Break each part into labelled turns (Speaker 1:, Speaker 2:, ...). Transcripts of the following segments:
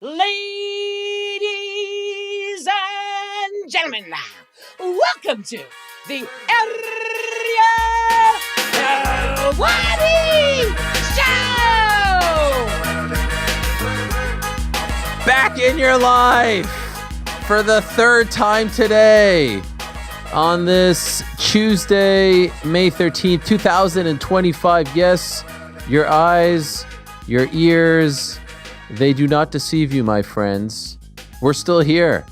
Speaker 1: Ladies and gentlemen, welcome to the Ariel Helwani Show!
Speaker 2: Back in your life for the third time today on this Tuesday, May 13th, 2025. Yes, your eyes, your ears, they do not deceive you, my friends. We're still here.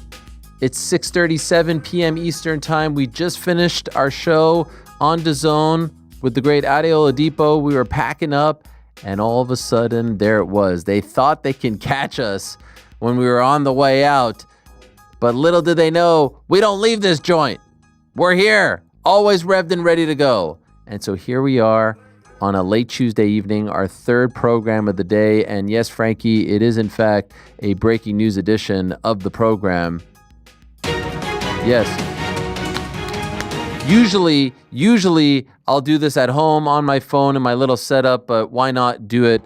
Speaker 2: It's 6:37 p.m. Eastern Time. We just finished our show on DAZN with the great Ariel Helwani. We were packing up, and all of a sudden, there it was. They thought they can catch us when we were on the way out, but little did they know, we don't leave this joint. We're here, always revved and ready to go. And so here we are on a late Tuesday evening, our third program of the day. And yes, Frankie, it is in fact a breaking news edition of the program. Yes. Usually I'll do this at home on my phone in my little setup, but why not do it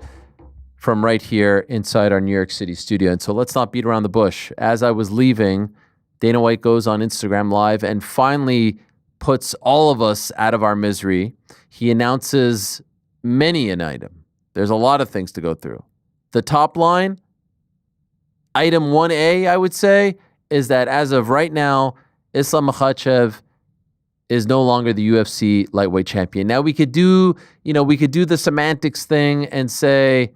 Speaker 2: from right here inside our New York City studio? And so let's not beat around the bush. As I was leaving, Dana White goes on Instagram Live and finally puts all of us out of our misery. He announces many an item. There's a lot of things to go through. The top line, item 1A, I would say, is that as of right now, Islam Makhachev is no longer the UFC lightweight champion. Now we could do the semantics thing and say,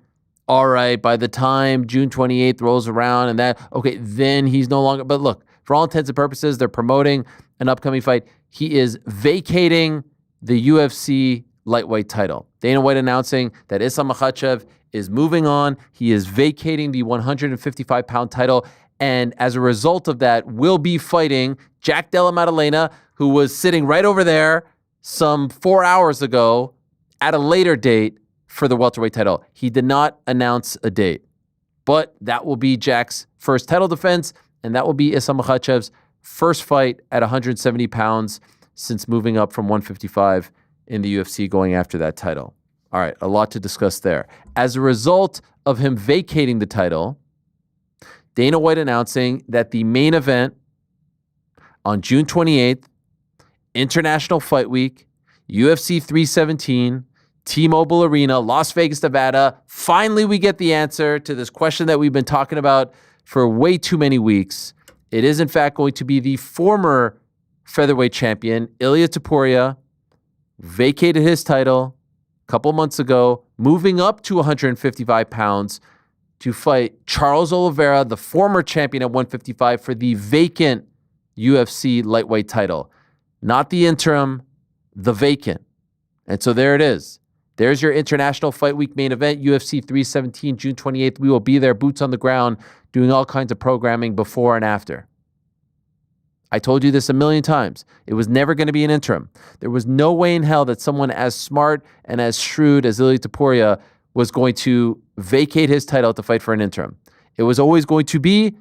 Speaker 2: all right, by the time June 28th rolls around and that, okay, then he's no longer, but look, for all intents and purposes, they're promoting an upcoming fight. He is vacating the UFC lightweight title. Dana White announcing that Islam Makhachev is moving on. He is vacating the 155-pound title, and as a result of that, will be fighting Jack Della Maddalena, who was sitting right over there some 4 hours ago at a later date for the welterweight title. He did not announce a date, but that will be Jack's first title defense, and that will be Islam Makhachev's first fight at 170 pounds since moving up from 155 in the UFC, going after that title. All right, a lot to discuss there. As a result of him vacating the title, Dana White announcing that the main event on June 28th, International Fight Week, UFC 317, T-Mobile Arena, Las Vegas, Nevada. Finally, we get the answer to this question that we've been talking about for way too many weeks. It is, in fact, going to be the former featherweight champion, Ilia Topuria, vacated his title a couple months ago, moving up to 155 pounds to fight Charles Oliveira, the former champion at 155, for the vacant UFC lightweight title. Not the interim, the vacant. And so there it is. There's your International Fight Week main event, UFC 317, June 28th. We will be there, boots on the ground, doing all kinds of programming before and after. I told you this a million times. It was never going to be an interim. There was no way in hell that someone as smart and as shrewd as Ilia Topuria was going to vacate his title to fight for an interim. It was always going to be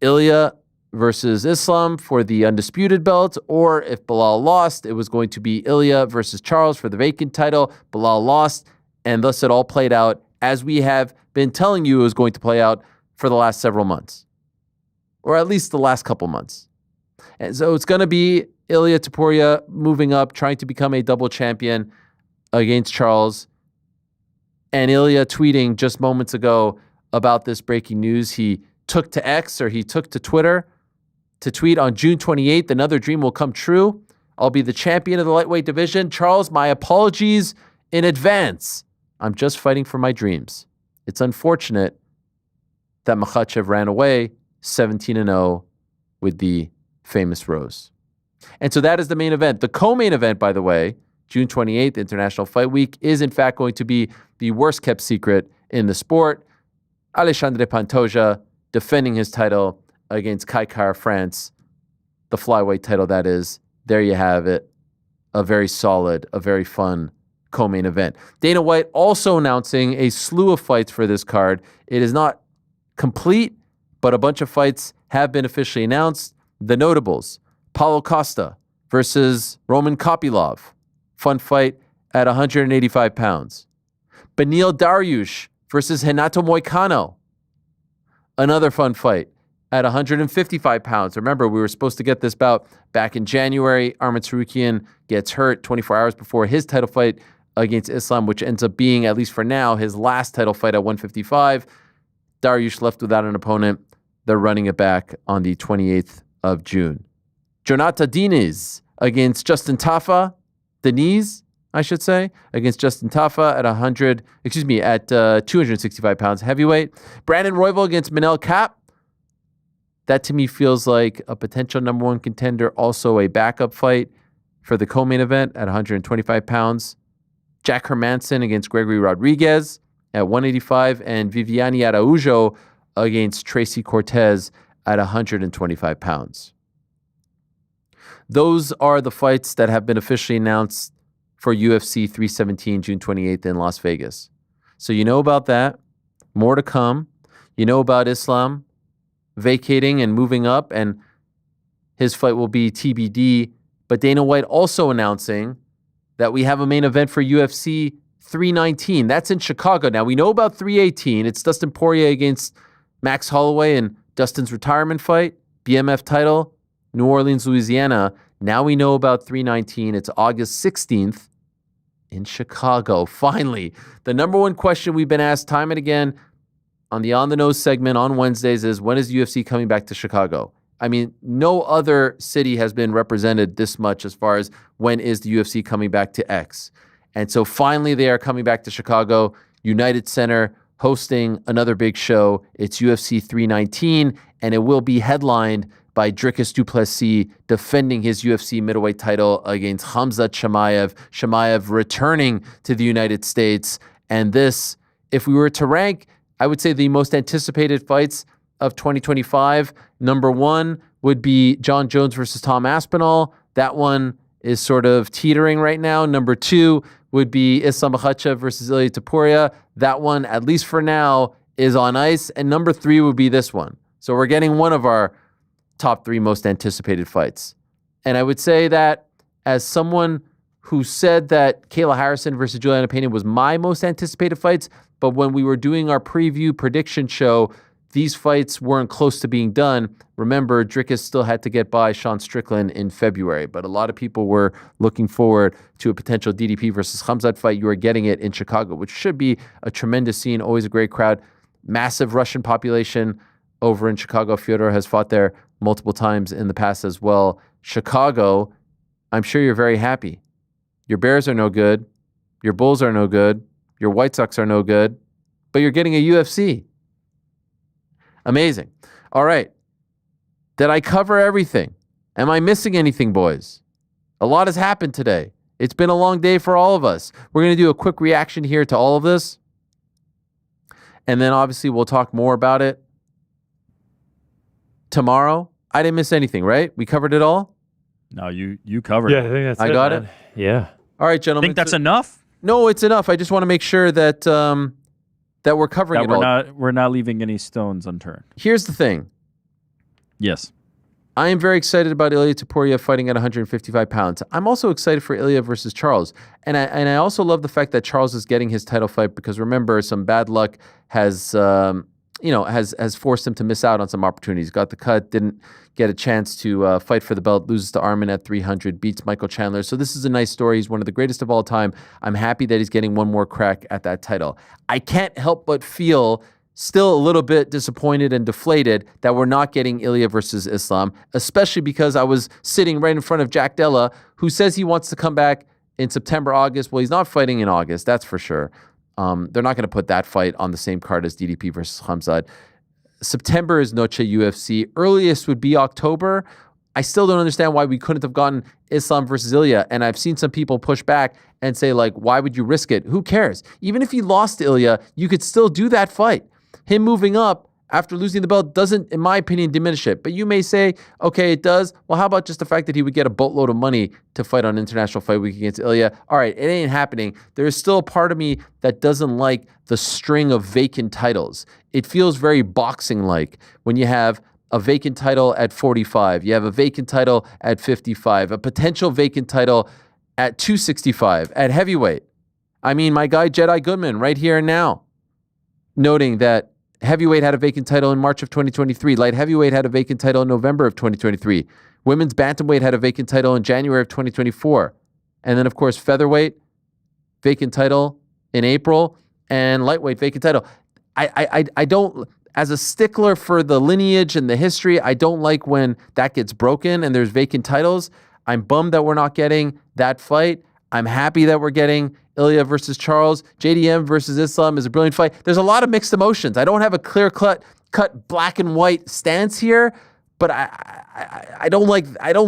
Speaker 2: Ilia versus Islam for the undisputed belt, or if Bilal lost, it was going to be Ilia versus Charles for the vacant title. Bilal lost, and thus it all played out as we have been telling you it was going to play out for the last several months, or at least the last couple months. And so it's going to be Ilia Topuria moving up, trying to become a double champion against Charles. And Ilia tweeting just moments ago about this breaking news. He took to X, or he took to Twitter to tweet on June 28th, another dream will come true. I'll be the champion of the lightweight division. Charles, my apologies in advance. I'm just fighting for my dreams. It's unfortunate that Makhachev ran away 17-0 with the famous Rose. And so that is the main event. The co-main event, by the way, June 28th, International Fight Week, is in fact going to be the worst kept secret in the sport. Alexandre Pantoja defending his title against Kai Kara-France, the flyweight title that is. There you have it. A very solid, a very fun co-main event. Dana White also announcing a slew of fights for this card. It is not complete, but a bunch of fights have been officially announced. The notables, Paulo Costa versus Roman Kopylov. Fun fight at 185 pounds. Beneil Dariush versus Renato Moicano. Another fun fight at 155 pounds. Remember, we were supposed to get this bout back in January. Arman Tsarukyan gets hurt 24 hours before his title fight against Islam, which ends up being, at least for now, his last title fight at 155. Dariush left without an opponent. They're running it back on the 28th of June. Jonata Diniz against Justin Tafa. Diniz, I should say, against Justin Tafa at 265 pounds heavyweight. Brandon Royval against Manel Kape. That to me feels like a potential number one contender, also a backup fight for the co-main event at 125 pounds. Jack Hermanson against Gregory Rodriguez at 185, and Viviane Araújo against Tracy Cortez at 125 pounds. Those are the fights that have been officially announced for UFC 317 June 28th in Las Vegas. So you know about that. More to come. You know about Islam vacating and moving up, and his fight will be TBD. But Dana White also announcing that we have a main event for UFC 319. That's in Chicago. Now, we know about 318. It's Dustin Poirier against Max Holloway and Dustin's retirement fight, BMF title, New Orleans, Louisiana. Now we know about 319. It's August 16th in Chicago. Finally, the number one question we've been asked time and again on the On the Nose segment on Wednesdays is, when is UFC coming back to Chicago? I mean, no other city has been represented this much as far as when is the UFC coming back to X. And so finally they are coming back to Chicago, United Center, hosting another big show. It's UFC 319, and it will be headlined by Dricus du Plessis defending his UFC middleweight title against Khamzat Chimaev. Chimaev returning to the United States. And this, if we were to rank, I would say the most anticipated fights of 2025, number one would be John Jones versus Tom Aspinall. That one is sort of teetering right now. Number two would be Islam Makhachev versus Ilia Topuria. That one, at least for now, is on ice. And number three would be this one. So we're getting one of our top three most anticipated fights. And I would say that as someone who said that Kayla Harrison versus Juliana Pena was my most anticipated fights, but when we were doing our preview prediction show, these fights weren't close to being done. Remember, Dricus still had to get by Sean Strickland in February, but a lot of people were looking forward to a potential DDP versus Khamzat fight. You are getting it in Chicago, which should be a tremendous scene, always a great crowd. Massive Russian population over in Chicago. Fyodor has fought there multiple times in the past as well. Chicago, I'm sure you're very happy. Your Bears are no good. Your Bulls are no good. Your White Sox are no good. But you're getting a UFC. Amazing. All right. Did I cover everything? Am I missing anything, boys? A lot has happened today. It's been a long day for all of us. We're going to do a quick reaction here to all of this. And then obviously we'll talk more about it tomorrow. I didn't miss anything, right? We covered it all?
Speaker 3: No, you covered
Speaker 4: Yeah,
Speaker 3: it.
Speaker 4: I think that's
Speaker 2: I
Speaker 4: it,
Speaker 2: got
Speaker 4: man.
Speaker 2: it?
Speaker 4: Yeah.
Speaker 2: All right, gentlemen.
Speaker 3: Think that's enough?
Speaker 2: No, it's enough. I just want to make sure that that we're covering
Speaker 3: That
Speaker 2: it all.
Speaker 3: we're not leaving any stones unturned.
Speaker 2: Here's the thing.
Speaker 3: Yes.
Speaker 2: I am very excited about Ilia Topuria fighting at 155 pounds. I'm also excited for Ilia versus Charles. And I also love the fact that Charles is getting his title fight because, remember, some bad luck has forced him to miss out on some opportunities. Got the cut, didn't get a chance to fight for the belt, loses to Arman at 300, beats Michael Chandler. So this is a nice story. He's one of the greatest of all time. I'm happy that he's getting one more crack at that title. I can't help but feel still a little bit disappointed and deflated that we're not getting Ilia versus Islam, especially because I was sitting right in front of Jack Della, who says he wants to come back in September, August. Well, he's not fighting in August, that's for sure. They're not going to put that fight on the same card as DDP versus Khamzat. September is Noche UFC. Earliest would be October. I still don't understand why we couldn't have gotten Islam versus Ilia. And I've seen some people push back and say, like, why would you risk it? Who cares? Even if he lost to Ilia, you could still do that fight. Him moving up after losing the belt doesn't, in my opinion, diminish it. But you may say, okay, it does. Well, how about just the fact that he would get a boatload of money to fight on International Fight Week against Ilia? All right, it ain't happening. There is still a part of me that doesn't like the string of vacant titles. It feels very boxing-like when you have a vacant title at 45. You have a vacant title at 55. A potential vacant title at 265, at heavyweight. I mean, my guy Jedi Goodman right here and now, noting that Heavyweight had a vacant title in March of 2023. Light heavyweight had a vacant title in November of 2023. Women's bantamweight had a vacant title in January of 2024. And then, of course, featherweight, vacant title in April, and lightweight, vacant title. I don't, as a stickler for the lineage and the history, I don't like when that gets broken and there's vacant titles. I'm bummed that we're not getting that fight. I'm happy that we're getting Ilia versus Charles. JDM versus Islam is a brilliant fight. There's a lot of mixed emotions. I don't have a clear-cut black and white stance here, but I don't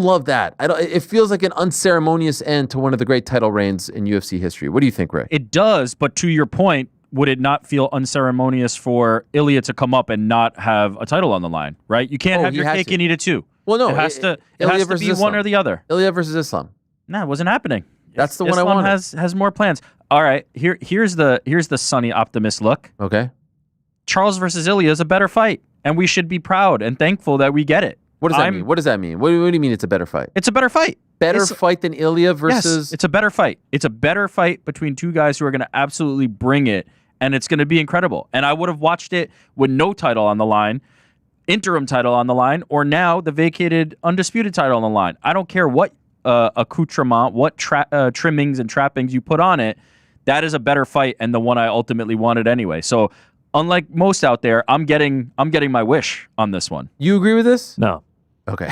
Speaker 2: love that. It feels like an unceremonious end to one of the great title reigns in UFC history. What do you think, Ray?
Speaker 3: It does, but to your point, would it not feel unceremonious for Ilia to come up and not have a title on the line, right? You can't have your cake and eat it too.
Speaker 2: Well, no.
Speaker 3: It has to be
Speaker 2: Islam.
Speaker 3: one or the other.
Speaker 2: Ilia versus Islam.
Speaker 3: No, it wasn't happening.
Speaker 2: That's the one
Speaker 3: Islam
Speaker 2: I wanted.
Speaker 3: has more plans. All right, here's the sunny optimist look.
Speaker 2: Okay.
Speaker 3: Charles versus Ilia is a better fight, and we should be proud and thankful that we get it.
Speaker 2: What does that mean? What does that mean? What do you mean it's a better fight?
Speaker 3: It's a better fight.
Speaker 2: Better fight than Ilia versus...
Speaker 3: Yes, it's a better fight. It's a better fight between two guys who are going to absolutely bring it, and it's going to be incredible. And I would have watched it with no title on the line, interim title on the line, or now the vacated undisputed title on the line. I don't care what accoutrement, what trimmings and trappings you put on it. That is a better fight and the one I ultimately wanted anyway. So unlike most out there, I'm getting my wish on this one.
Speaker 2: You agree with this?
Speaker 4: No.
Speaker 2: Okay.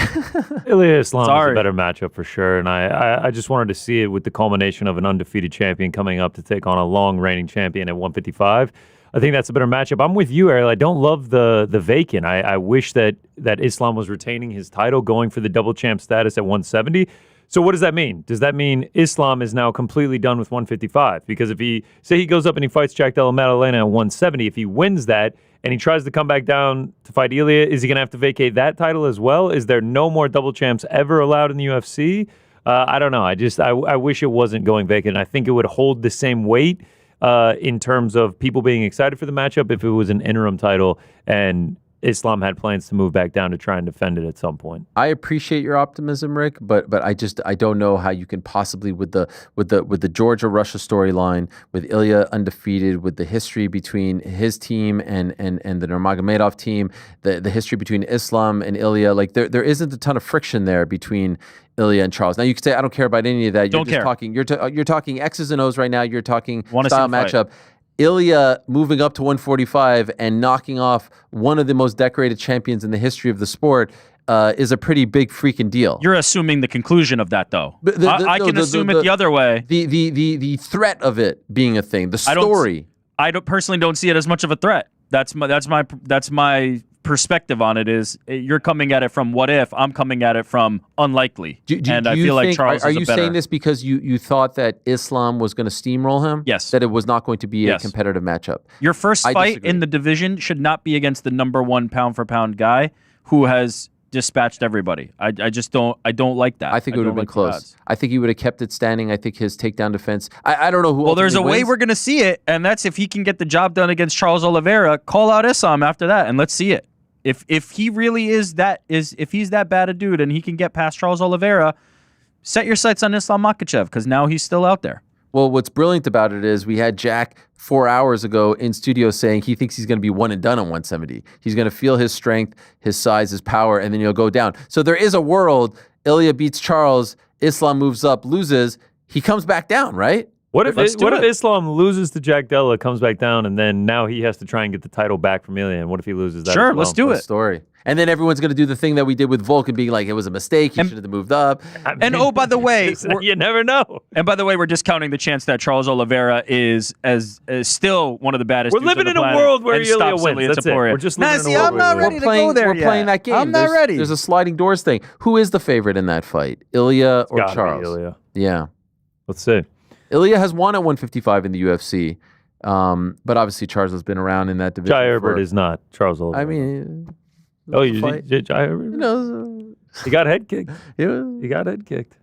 Speaker 4: Ilia Islam
Speaker 3: Sorry.
Speaker 4: is a better matchup for sure, and I just wanted to see it with the culmination of an undefeated champion coming up to take on a long reigning champion at 155. I think that's a better matchup. I'm with you, Ariel. I don't love the vacant. I wish that Islam was retaining his title, going for the double champ status at 170. So what does that mean? Does that mean Islam is now completely done with 155? Because if he goes up and he fights Jack Della Maddalena at 170, if he wins that and he tries to come back down to fight Ilia, is he going to have to vacate that title as well? Is there no more double champs ever allowed in the UFC? I don't know. I wish it wasn't going vacant. I think it would hold the same weight in terms of people being excited for the matchup if it was an interim title and Islam had plans to move back down to try and defend it at some point.
Speaker 2: I appreciate your optimism, Rick, but I don't know how you can possibly with the Georgia Russia storyline, with Ilia undefeated, with the history between his team and the Nurmagomedov team, the history between Islam and Ilia, like there isn't a ton of friction there between Ilia and Charles. Now you could say I don't care about any of that. You're talking X's and O's right now. You're talking style matchup. Ilia moving up to 145 and knocking off one of the most decorated champions in the history of the sport is a pretty big freaking deal.
Speaker 3: You're assuming the conclusion of that, though. I can assume it the other way.
Speaker 2: The threat of it being a thing, the story.
Speaker 3: I personally don't see it as much of a threat. That's my perspective on it. Is you're coming at it from what if, I'm coming at it from unlikely. I feel like Charles
Speaker 2: are you saying this because you thought that Islam was going to steamroll him?
Speaker 3: Yes.
Speaker 2: That it was not going to be a competitive matchup?
Speaker 3: Your first fight in the division should not be against the number one pound for pound guy who has dispatched everybody. I don't like that.
Speaker 2: I think it would have been close. I think he would have kept it standing. I think his takedown defense. I don't know who.
Speaker 3: Well, there's a way we're going to see it, and that's if he can get the job done against Charles Oliveira. Call out Islam after that, and let's see it. If he really if he's that bad a dude and he can get past Charles Oliveira, set your sights on Islam Makhachev because now he's still out there.
Speaker 2: Well, what's brilliant about it is we had Jack 4 hours ago in studio saying he thinks he's going to be one and done on 170. He's going to feel his strength, his size, his power, and then he'll go down. So there is a world Ilia beats Charles, Islam moves up, loses, he comes back down, right?
Speaker 4: What if Islam loses to Jack Della, comes back down, and then now he has to try and get the title back from Ilia? And what if he loses that?
Speaker 3: Sure, let's do it.
Speaker 2: Story. And then everyone's going to do the thing that we did with Volk and being like, it was a mistake. He should have moved up.
Speaker 3: And oh, by the way,
Speaker 4: you never know.
Speaker 3: And by the way, we're discounting the chance that Charles Oliveira is still one of the baddest.
Speaker 4: We're living in a world where Ilia wins. That's it. We're just living in a world.
Speaker 3: I'm not ready to go there.
Speaker 2: We're playing that game.
Speaker 3: I'm not ready.
Speaker 2: There's a sliding doors thing. Who is the favorite in that fight, Ilia or Charles?
Speaker 4: Ilia.
Speaker 2: Yeah.
Speaker 4: Let's see.
Speaker 2: Ilia has won at 155 in the UFC, but obviously Charles has been around in that division.
Speaker 4: Jai Herbert is not Charles Oliveira.
Speaker 2: I mean,
Speaker 4: Jai Herbert? He got head kicked. He got head kicked.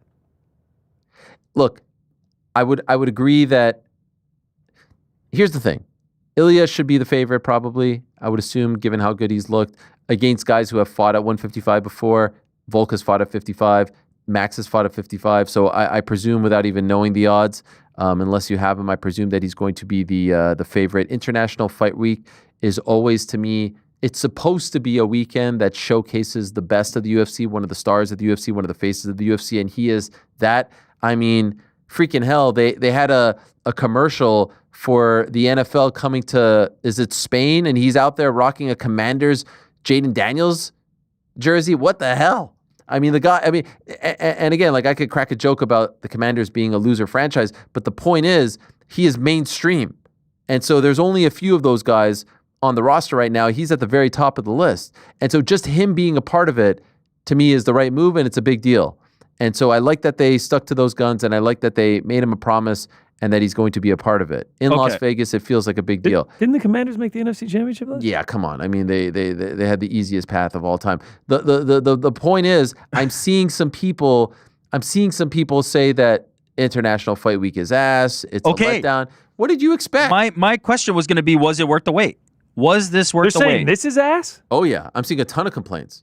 Speaker 2: Look, I would agree that. Here's the thing, Ilia should be the favorite probably. I would assume, given how good he's looked against guys who have fought at 155 before. Volk has fought at 55. Max has fought at 55, so I presume without even knowing the odds, unless you have him, I presume that he's going to be the favorite. International Fight Week is always, to me, it's supposed to be a weekend that showcases the best of the UFC, one of the stars of the UFC, one of the faces of the UFC, and he is that. I mean, freaking hell, they had a commercial for the NFL coming to, is it Spain? And he's out there rocking a Commanders Jaden Daniels jersey. What the hell? I mean, the guy, I mean, and again, like I could crack a joke about the Commanders being a loser franchise, but the point is he is mainstream. And so there's only a few of those guys on the roster right now. He's at the very top of the list. And so just him being a part of it, to me, is the right move, and it's a big deal. And so I like that they stuck to those guns, and I like that they made him a promise and that he's going to be a part of it. In Las Vegas, it feels like a big deal.
Speaker 4: Didn't the Commanders make the NFC Championship last year?
Speaker 2: Yeah, come on. I mean, they had the easiest path of all time. The point is, I'm seeing some people say that International Fight Week is ass. It's a letdown. What did you expect?
Speaker 3: My question was going to be, was it worth the wait? Was this worth the wait?
Speaker 4: They're saying this is ass?
Speaker 2: Oh, yeah. I'm seeing a ton of complaints.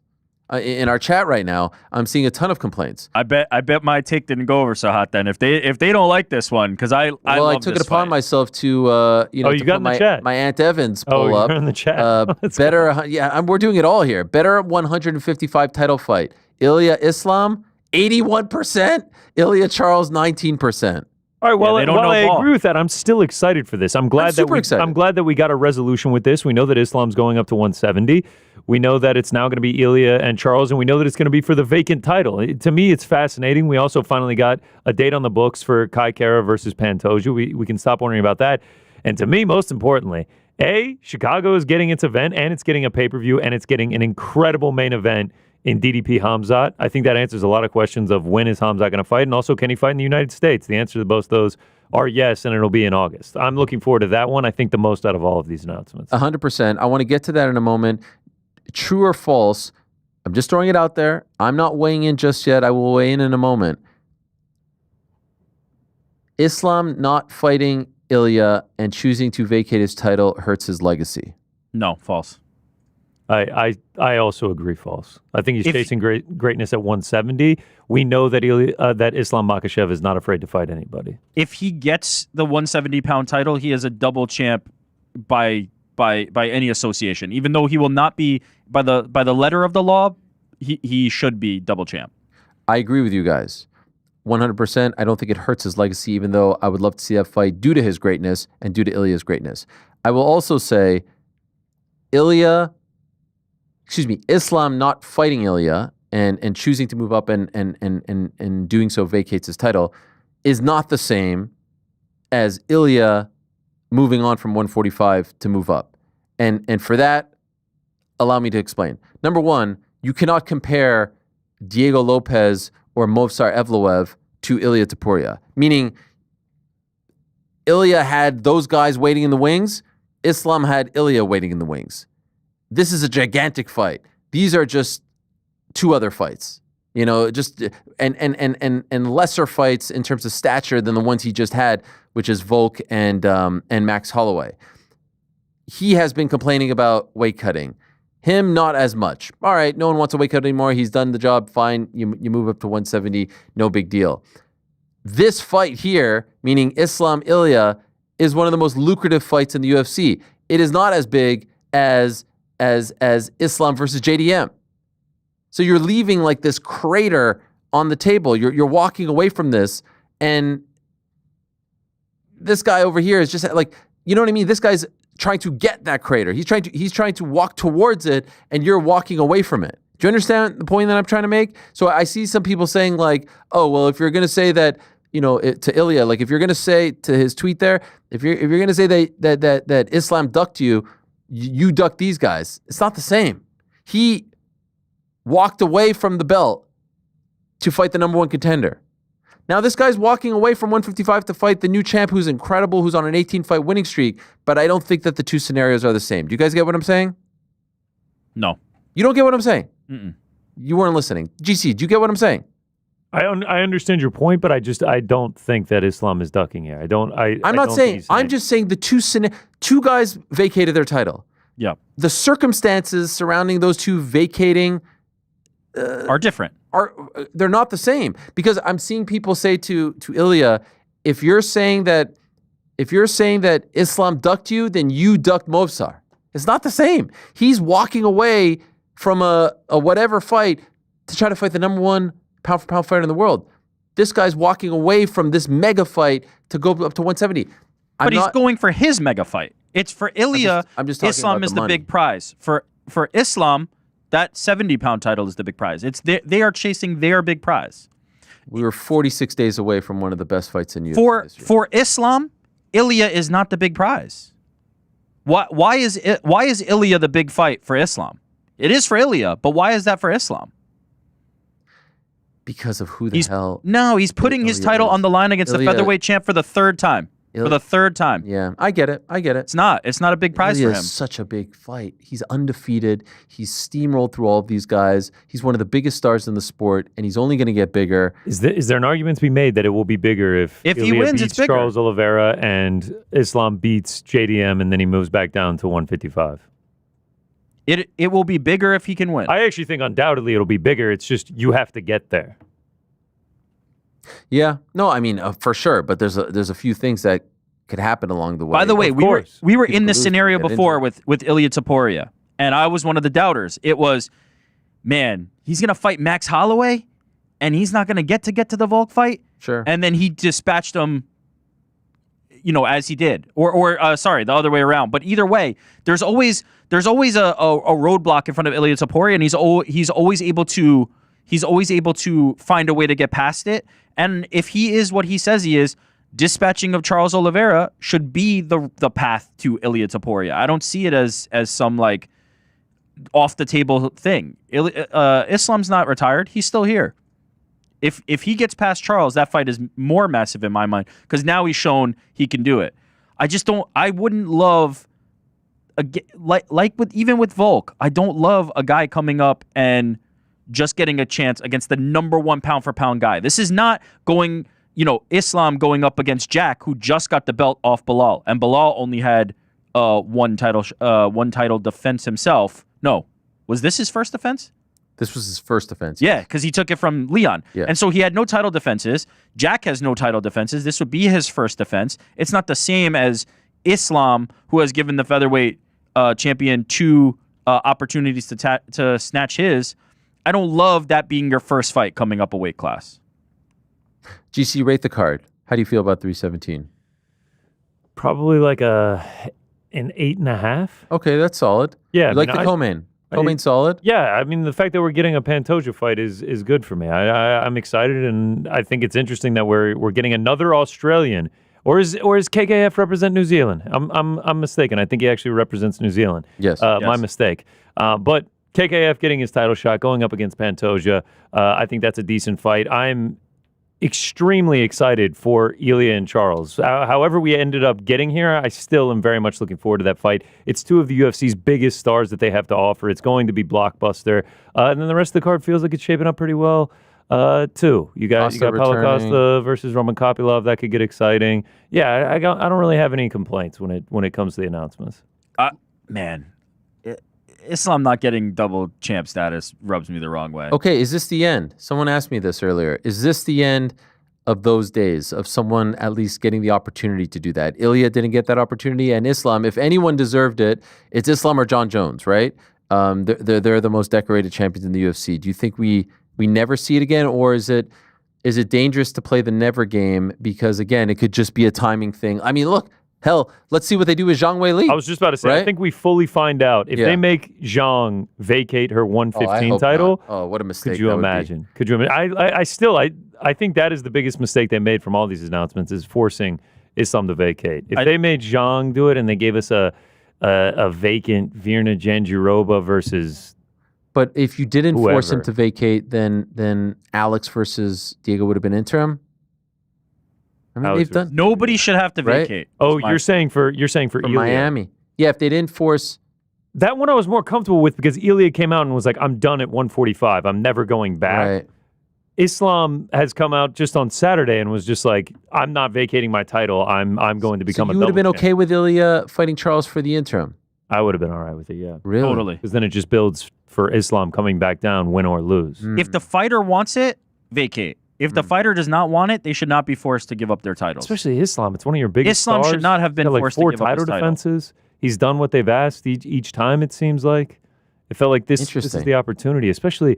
Speaker 2: In our chat right now, I'm seeing a ton of complaints.
Speaker 3: I bet my take didn't go over so hot then. If they don't like this one, because I
Speaker 2: took it upon myself to
Speaker 4: you got in the chat.
Speaker 2: My Aunt Evans pull up.
Speaker 4: You're in the chat.
Speaker 2: We're doing it all here. Better 155 title fight. Ilya Islam 81%. Ilya Charles 19%.
Speaker 4: All right. Well,
Speaker 3: Yeah,
Speaker 4: while I agree with that, I'm still excited for this. I'm glad that we got a resolution with this. We know that Islam's going up to 170. We know that it's now going to be Ilia and Charles, and we know that it's going to be for the vacant title. To me, it's fascinating. We also finally got a date on the books for Kai Kara versus Pantoja. We can stop worrying about that. And to me, most importantly, Chicago is getting its event, and it's getting a pay-per-view, and it's getting an incredible main event in DDP Khamzat. I think that answers a lot of questions of when is Khamzat going to fight, and also can he fight in the United States? The answer to both those are yes, and it'll be in August. I'm looking forward to that one. I think the most out of all of these announcements.
Speaker 2: 100%. I want to get to that in a moment. True or false, I'm just throwing it out there. I'm not weighing in just yet. I will weigh in a moment. Islam not fighting Ilya and choosing to vacate his title hurts his legacy.
Speaker 3: No, false.
Speaker 4: I also agree false. I think he's chasing greatness at 170. We know that that Islam Makhachev is not afraid to fight anybody.
Speaker 3: If he gets the 170-pound title, he is a double champ by any association. Even though he will not be by the letter of the law, he should be double champ.
Speaker 2: I agree with you guys. 100%. I don't think it hurts his legacy, even though I would love to see that fight due to his greatness and due to Ilya's greatness. I will also say Islam not fighting Ilya and choosing to move up and doing so vacates his title is not the same as Ilya moving on from 145 to move up. And for that, allow me to explain. Number one, you cannot compare Diego Lopez or Movsar Evloev to Ilia Topuria. Meaning, Ilya had those guys waiting in the wings. Islam had Ilya waiting in the wings. This is a gigantic fight. These are just two other fights. You know, just and lesser fights in terms of stature than the ones he just had, which is Volk and Max Holloway. He has been complaining about weight cutting. Him, not as much. All right, no one wants to weight cut anymore. He's done the job. Fine, you move up to 170. No big deal. This fight here, meaning Islam Ilya, is one of the most lucrative fights in the UFC. It is not as big as Islam versus JDM. So you're leaving like this crater on the table. You're walking away from this, and this guy over here is just like, you know what I mean? This guy's trying to get that crater. He's trying to walk towards it, and you're walking away from it. Do you understand the point that I'm trying to make? So I see some people saying like, oh, well, if you're going to say that, you know, to Ilya, like if you're going to say to his tweet there, if you're going to say that Islam ducked you, you ducked these guys. It's not the same. He walked away from the belt to fight the number one contender. Now this guy's walking away from 155 to fight the new champ who's incredible, who's on an 18-fight winning streak, but I don't think that the two scenarios are the same. Do you guys get what I'm saying?
Speaker 3: No.
Speaker 2: You don't get what I'm saying?
Speaker 3: Mm-mm.
Speaker 2: You weren't listening. GC, do you get what I'm saying?
Speaker 4: I understand your point, but I don't think that Islam is ducking here. I'm
Speaker 2: not saying. I'm just saying the two guys vacated their title.
Speaker 3: Yeah.
Speaker 2: The circumstances surrounding those two vacating
Speaker 3: are different.
Speaker 2: They're not the same, because I'm seeing people say to Ilya, if you're saying that Islam ducked you, then you ducked Movsar. It's not the same. He's walking away from a whatever fight to try to fight the number one pound-for-pound fighter in the world. This guy's walking away from this mega fight to go up to 170.
Speaker 3: But he's going for his mega fight. It's for Ilia.
Speaker 2: I'm just talking
Speaker 3: Islam
Speaker 2: about
Speaker 3: is
Speaker 2: the
Speaker 3: the
Speaker 2: money.
Speaker 3: big prize. For Islam, that 70-pound title is the big prize. They are chasing their big prize.
Speaker 2: We were 46 days away from one of the best fights in UFC history.
Speaker 3: For Islam, Ilia is not the big prize. Why is Ilia the big fight for Islam? It is for Ilia, but why is that for Islam?
Speaker 2: Because of who the hell...
Speaker 3: No, he's putting his title on the line against the featherweight champ for the third time. For the third time.
Speaker 2: Yeah, I get it.
Speaker 3: It's not a big prize for him.
Speaker 2: It's such a big fight. He's undefeated. He's steamrolled through all of these guys. He's one of the biggest stars in the sport, and he's only going to get bigger.
Speaker 4: Is there an argument to be made that it will be bigger if
Speaker 3: he
Speaker 4: Ilia
Speaker 3: wins,
Speaker 4: beats
Speaker 3: it's bigger.
Speaker 4: Charles Oliveira and Islam beats JDM and then he moves back down to 155?
Speaker 3: It will be bigger if he can win.
Speaker 4: I actually think undoubtedly it'll be bigger. It's just you have to get there.
Speaker 2: Yeah. No, I mean, for sure. But there's a few things that could happen along the way.
Speaker 3: By the way,
Speaker 4: Of
Speaker 3: we
Speaker 4: course.
Speaker 3: were
Speaker 2: People
Speaker 3: in this
Speaker 2: lose,
Speaker 3: scenario
Speaker 2: get
Speaker 3: before
Speaker 2: injured.
Speaker 3: with Ilia Topuria, and I was one of the doubters. It was, man, he's gonna fight Max Holloway, and he's not gonna get to the Volk fight.
Speaker 2: Sure.
Speaker 3: And then he dispatched him, as he did, or sorry, the other way around. But either way, there's always a roadblock in front of Ilia Topuria, and he's always able to find a way to get past it. And if he is what he says he is, dispatching of Charles Oliveira should be the path to Ilia Topuria. I don't see it as some like off the table thing. Islam's not retired; he's still here. If he gets past Charles, that fight is more massive in my mind because now he's shown he can do it. I wouldn't love even with Volk. I don't love a guy coming up and just getting a chance against the number one pound for pound guy. This is not going, Islam going up against Jack, who just got the belt off Bilal, and Bilal only had one title defense himself. No, was this his first defense?
Speaker 2: This was his first defense.
Speaker 3: Yeah, because he took it from Leon.
Speaker 2: Yeah.
Speaker 3: And so he had no title defenses. Jack has no title defenses. This would be his first defense. It's not the same as Islam, who has given the featherweight champion two opportunities to snatch his. I don't love that being your first fight coming up a weight class.
Speaker 2: GC, rate the card. How do you feel about 317?
Speaker 4: Probably like an 8.5.
Speaker 2: Okay, that's solid.
Speaker 4: Yeah,
Speaker 2: You like the co-main? Co-main solid?
Speaker 4: Yeah, I mean the fact that we're getting a Pantoja fight is good for me. I'm excited, and I think it's interesting that we're getting another Australian. Or is KKF represent New Zealand? I'm mistaken. I think he actually represents New Zealand.
Speaker 2: Yes.
Speaker 4: My mistake. But KKF getting his title shot, going up against Pantoja, I think that's a decent fight. I'm extremely excited for Ilia and Charles. However we ended up getting here, I still am very much looking forward to that fight. It's two of the UFC's biggest stars that they have to offer. It's going to be blockbuster. And then the rest of the card feels like it's shaping up pretty well, too. You got Paulo Costa versus Roman Kopylov. That could get exciting. Yeah, I don't really have any complaints when it comes to the announcements.
Speaker 3: Man, Islam not getting double champ status rubs me the wrong way.
Speaker 2: Okay, is this the end? Someone asked me this earlier. Is this the end of those days of someone at least getting the opportunity to do that? Ilia didn't get that opportunity, and Islam, if anyone deserved it, it's Islam or John Jones, right? They're the most decorated champions in the UFC. Do you think we never see it again, or is it dangerous to play the never game because, again, it could just be a timing thing? I mean, look, hell, let's see what they do with Zhang Weili.
Speaker 4: I was just about to say,
Speaker 2: right?
Speaker 4: I think we fully find out if they make Zhang vacate her 115 title.
Speaker 2: Not. Oh, what a mistake!
Speaker 4: Could you imagine? Could you imagine? I think that is the biggest mistake they made from all these announcements is forcing Islam to vacate. If they made Zhang do it and they gave us a vacant Virna Jandiroba versus.
Speaker 2: But if you didn't
Speaker 4: whoever.
Speaker 2: force him to vacate, then Alex versus Diego would have been interim. I mean,
Speaker 4: Alex
Speaker 2: they've done
Speaker 3: Nobody should have to
Speaker 2: Right?
Speaker 3: vacate.
Speaker 4: Oh, you're saying for
Speaker 2: for
Speaker 4: Ilia.
Speaker 2: Miami. Yeah, if they didn't force.
Speaker 4: That one I was more comfortable with because Ilia came out and was like, I'm done at 145. I'm never going back.
Speaker 2: Right.
Speaker 4: Islam has come out just on Saturday and was just like, I'm not vacating my title. I'm going to become
Speaker 2: So
Speaker 4: a
Speaker 2: you would have been
Speaker 4: double
Speaker 2: okay
Speaker 4: champ.
Speaker 2: with Ilia fighting Charles for the interim?
Speaker 4: I would have been all right with it, yeah.
Speaker 2: Really?
Speaker 3: Totally.
Speaker 4: Because then it just builds for Islam coming back down, win or lose.
Speaker 3: If the fighter wants it, vacate. If the fighter does not want it, they should not be forced to give up their titles.
Speaker 4: Especially Islam. It's one of your biggest
Speaker 3: Islam
Speaker 4: stars.
Speaker 3: should not have been
Speaker 4: He's got, like
Speaker 3: forced to
Speaker 4: 4
Speaker 3: give up
Speaker 4: title
Speaker 3: his title.
Speaker 4: defenses. He's done what they've asked each time, it seems like. It felt like this is the opportunity, especially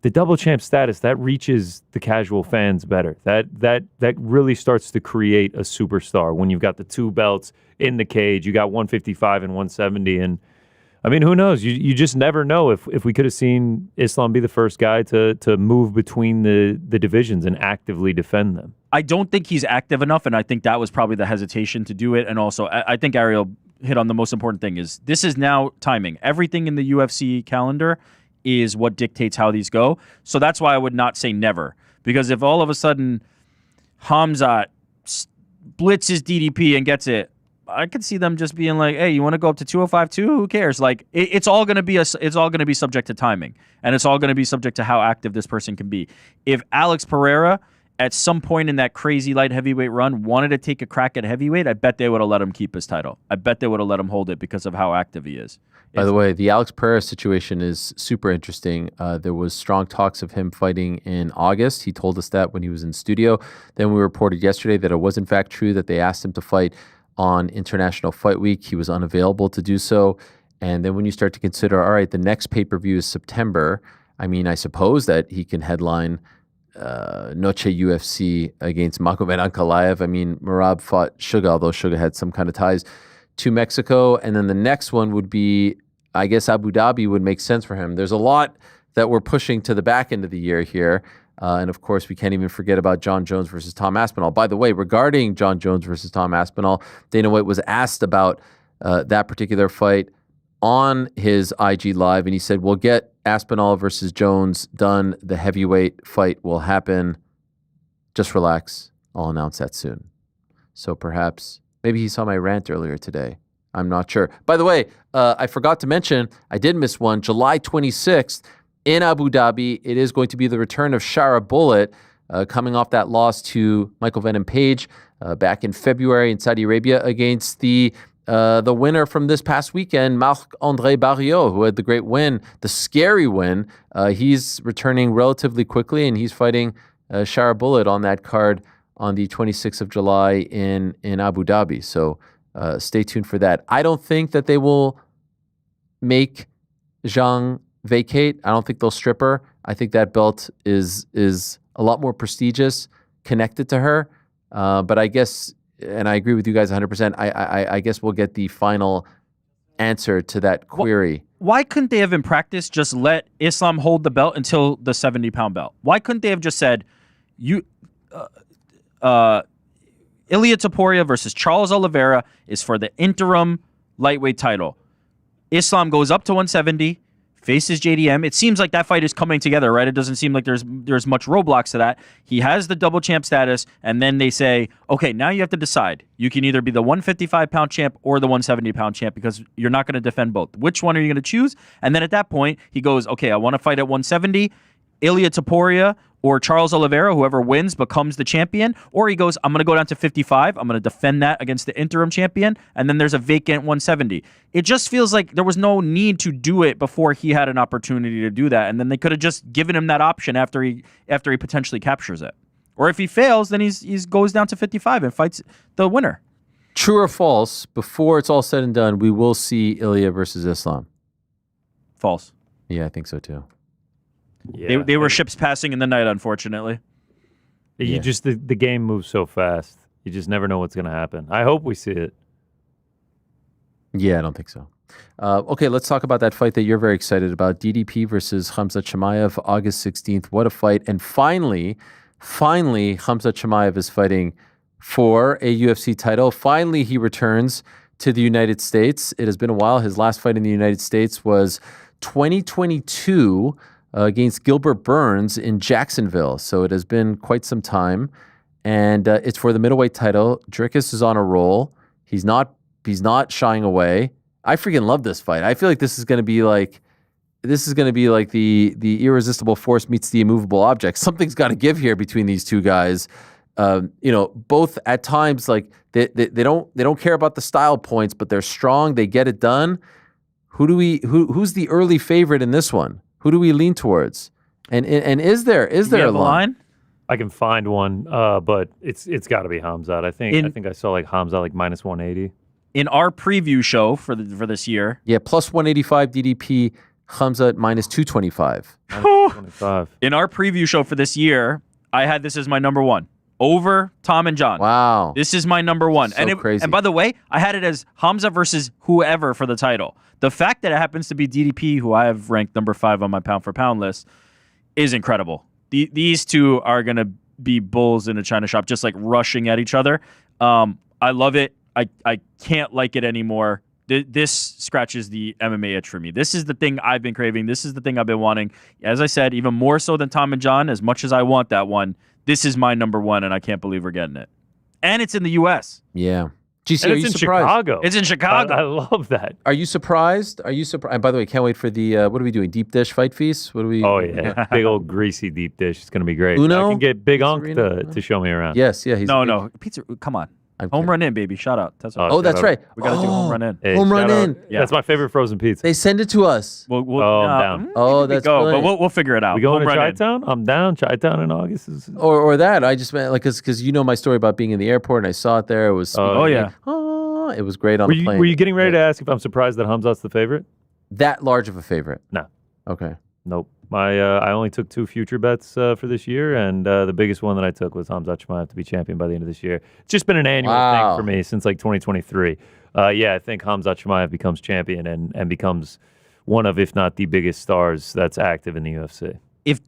Speaker 4: the double champ status. That reaches the casual fans better. That really starts to create a superstar when you've got the 2 belts in the cage. You got 155 and 170, and I mean, who knows? You just never know if we could have seen Islam be the first guy to move between the divisions and actively defend them.
Speaker 3: I don't think he's active enough, and I think that was probably the hesitation to do it. And also, I think Ariel hit on the most important thing is this is now timing. Everything in the UFC calendar is what dictates how these go. So that's why I would not say never. Because if all of a sudden Khamzat blitzes DDP and gets it, I could see them just being like, "Hey, you want to go up to 205 too? Who cares?" Like it's all going to be subject to timing, and it's all going to be subject to how active this person can be. If Alex Pereira at some point in that crazy light heavyweight run wanted to take a crack at heavyweight, I bet they would have let him keep his title. I bet they would have let him hold it because of how active he is.
Speaker 2: By the way, the Alex Pereira situation is super interesting. There was strong talks of him fighting in August. He told us that when he was in studio. Then we reported yesterday that it was in fact true that they asked him to fight on International Fight Week. He was unavailable to do so. And then when you start to consider, all right, the next pay-per-view is September. I mean, I suppose that he can headline Noche UFC against Magomed Ankalaev. I mean, Merab fought Suga, although Suga had some kind of ties to Mexico. And then the next one would be, I guess Abu Dhabi would make sense for him. There's a lot that we're pushing to the back end of the year here. And of course, we can't even forget about John Jones versus Tom Aspinall. By the way, regarding John Jones versus Tom Aspinall, Dana White was asked about that particular fight on his IG Live, and he said, "We'll get Aspinall versus Jones done. The heavyweight fight will happen. Just relax. I'll announce that soon." So perhaps, maybe he saw my rant earlier today. I'm not sure. By the way, I forgot to mention, I did miss one. July 26th in Abu Dhabi, it is going to be the return of Shara Bullet, coming off that loss to Michael Venom Page back in February in Saudi Arabia against the winner from this past weekend, Marc-André Barriot, who had the great win, the scary win. He's returning relatively quickly, and he's fighting Shara Bullet on that card on the 26th of July in Abu Dhabi. So stay tuned for that. I don't think that they will make Zhang vacate. I don't think they'll strip her. I think that belt is a lot more prestigious, connected to her. But I guess, and I agree with you guys 100%, I guess we'll get the final answer to that query.
Speaker 3: Why couldn't they have in practice just let Islam hold the belt until the 70-pound belt? Why couldn't they have just said, Ilia Topuria versus Charles Oliveira is for the interim lightweight title. Islam goes up to 170, faces JDM. It seems like that fight is coming together, right? It doesn't seem like there's much roadblocks to that. He has the double champ status, and then they say, okay, now you have to decide. You can either be the 155-pound champ or the 170-pound champ because you're not going to defend both. Which one are you going to choose? And then at that point, he goes, okay, I want to fight at 170. Ilia Topuria or Charles Oliveira, whoever wins, becomes the champion. Or he goes, I'm going to go down to 55. I'm going to defend that against the interim champion. And then there's a vacant 170. It just feels like there was no need to do it before he had an opportunity to do that. And then they could have just given him that option after he potentially captures it. Or if he fails, then he goes down to 55 and fights the winner.
Speaker 2: True or false, before it's all said and done, we will see Ilia versus Islam.
Speaker 3: False.
Speaker 2: Yeah, I think so too.
Speaker 4: Yeah,
Speaker 3: they were ships passing in the night, unfortunately.
Speaker 4: You just the game moves so fast. You just never know what's going to happen. I hope we see it.
Speaker 2: Yeah, I don't think so. Okay, let's talk about that fight that you're very excited about. DDP versus Khamzat Chimaev, August 16th. What a fight. And finally, Khamzat Chimaev is fighting for a UFC title. Finally, he returns to the United States. It has been a while. His last fight in the United States was 2022 against Gilbert Burns in Jacksonville. So it has been quite some time. And it's for the middleweight title. Dricus is on a roll. He's not shying away. I freaking love this fight. I feel like this is going to be like the irresistible force meets the immovable object. Something's got to give here between these two guys. Both at times like they don't care about the style points, but they're strong. They get it done. Who's the early favorite in this one? Who do we lean towards? And is there a line?
Speaker 4: I can find one, but it's got to be Khamzat. I think I saw like Khamzat like minus 180.
Speaker 3: in our preview show for this year.
Speaker 2: Yeah, plus 185 DDP, Khamzat minus 225.
Speaker 4: 25.
Speaker 3: In our preview show for this year, I had this as my number one over Tom and John.
Speaker 2: Wow.
Speaker 3: This is my number one.
Speaker 2: So crazy.
Speaker 3: And by the way, I had it as Khamzat versus whoever for the title. The fact that it happens to be DDP, who I have ranked number 5 on my pound for pound list, is incredible. These two are going to be bulls in a china shop, just like rushing at each other. I love it. I can't like it anymore. This scratches the MMA itch for me. This is the thing I've been craving. This is the thing I've been wanting. As I said, even more so than Tom and John, as much as I want that one, this is my number one, and I can't believe we're getting it. And it's in the U.S.
Speaker 2: Yeah. GC,
Speaker 4: And
Speaker 2: are
Speaker 4: it's
Speaker 2: you
Speaker 4: in
Speaker 2: surprised?
Speaker 4: Chicago.
Speaker 3: It's in Chicago.
Speaker 4: I love that.
Speaker 2: Are you surprised? And by the way, can't wait for the, what are we doing? Deep dish fight feast? What are we?
Speaker 4: Oh, yeah. Big old greasy deep dish. It's going to be great.
Speaker 2: Uno?
Speaker 4: I can get Big Unc
Speaker 2: Pizzerino?
Speaker 4: to show me around.
Speaker 2: Yes, yeah. He's
Speaker 3: No. Pizza, come on.
Speaker 2: I'm
Speaker 3: Home
Speaker 2: kidding.
Speaker 3: run in, baby. Shout out. That's
Speaker 2: Oh, that's right.
Speaker 3: We got to do home run in.
Speaker 4: Hey,
Speaker 2: Home run
Speaker 4: shout out.
Speaker 2: in.
Speaker 3: Yeah.
Speaker 4: That's my favorite frozen pizza.
Speaker 2: They send it to us.
Speaker 3: We'll,
Speaker 4: I'm down.
Speaker 2: Oh,
Speaker 3: maybe we
Speaker 2: that's
Speaker 3: go,
Speaker 2: brilliant.
Speaker 3: but we'll figure it out.
Speaker 4: We going to
Speaker 3: Home run in.
Speaker 4: Chi-Town? I'm down. Chi-Town in August is...
Speaker 2: Or that. I just meant, like, because you know my story about being in the airport and I saw it there. It was
Speaker 4: Oh,
Speaker 3: yeah.
Speaker 2: it was great on the plane.
Speaker 4: Were you getting ready to ask if I'm surprised that Khamzat's the favorite?
Speaker 2: That large of a favorite?
Speaker 4: No.
Speaker 2: Okay.
Speaker 4: Nope. I only took 2 future bets for this year, and the biggest one that I took was Khamzat Chimaev to be champion by the end of this year. It's just been an annual
Speaker 2: Wow.
Speaker 4: thing for me since like 2023. I think Khamzat Chimaev becomes champion and becomes one of, if not the biggest stars that's active in the UFC.
Speaker 3: If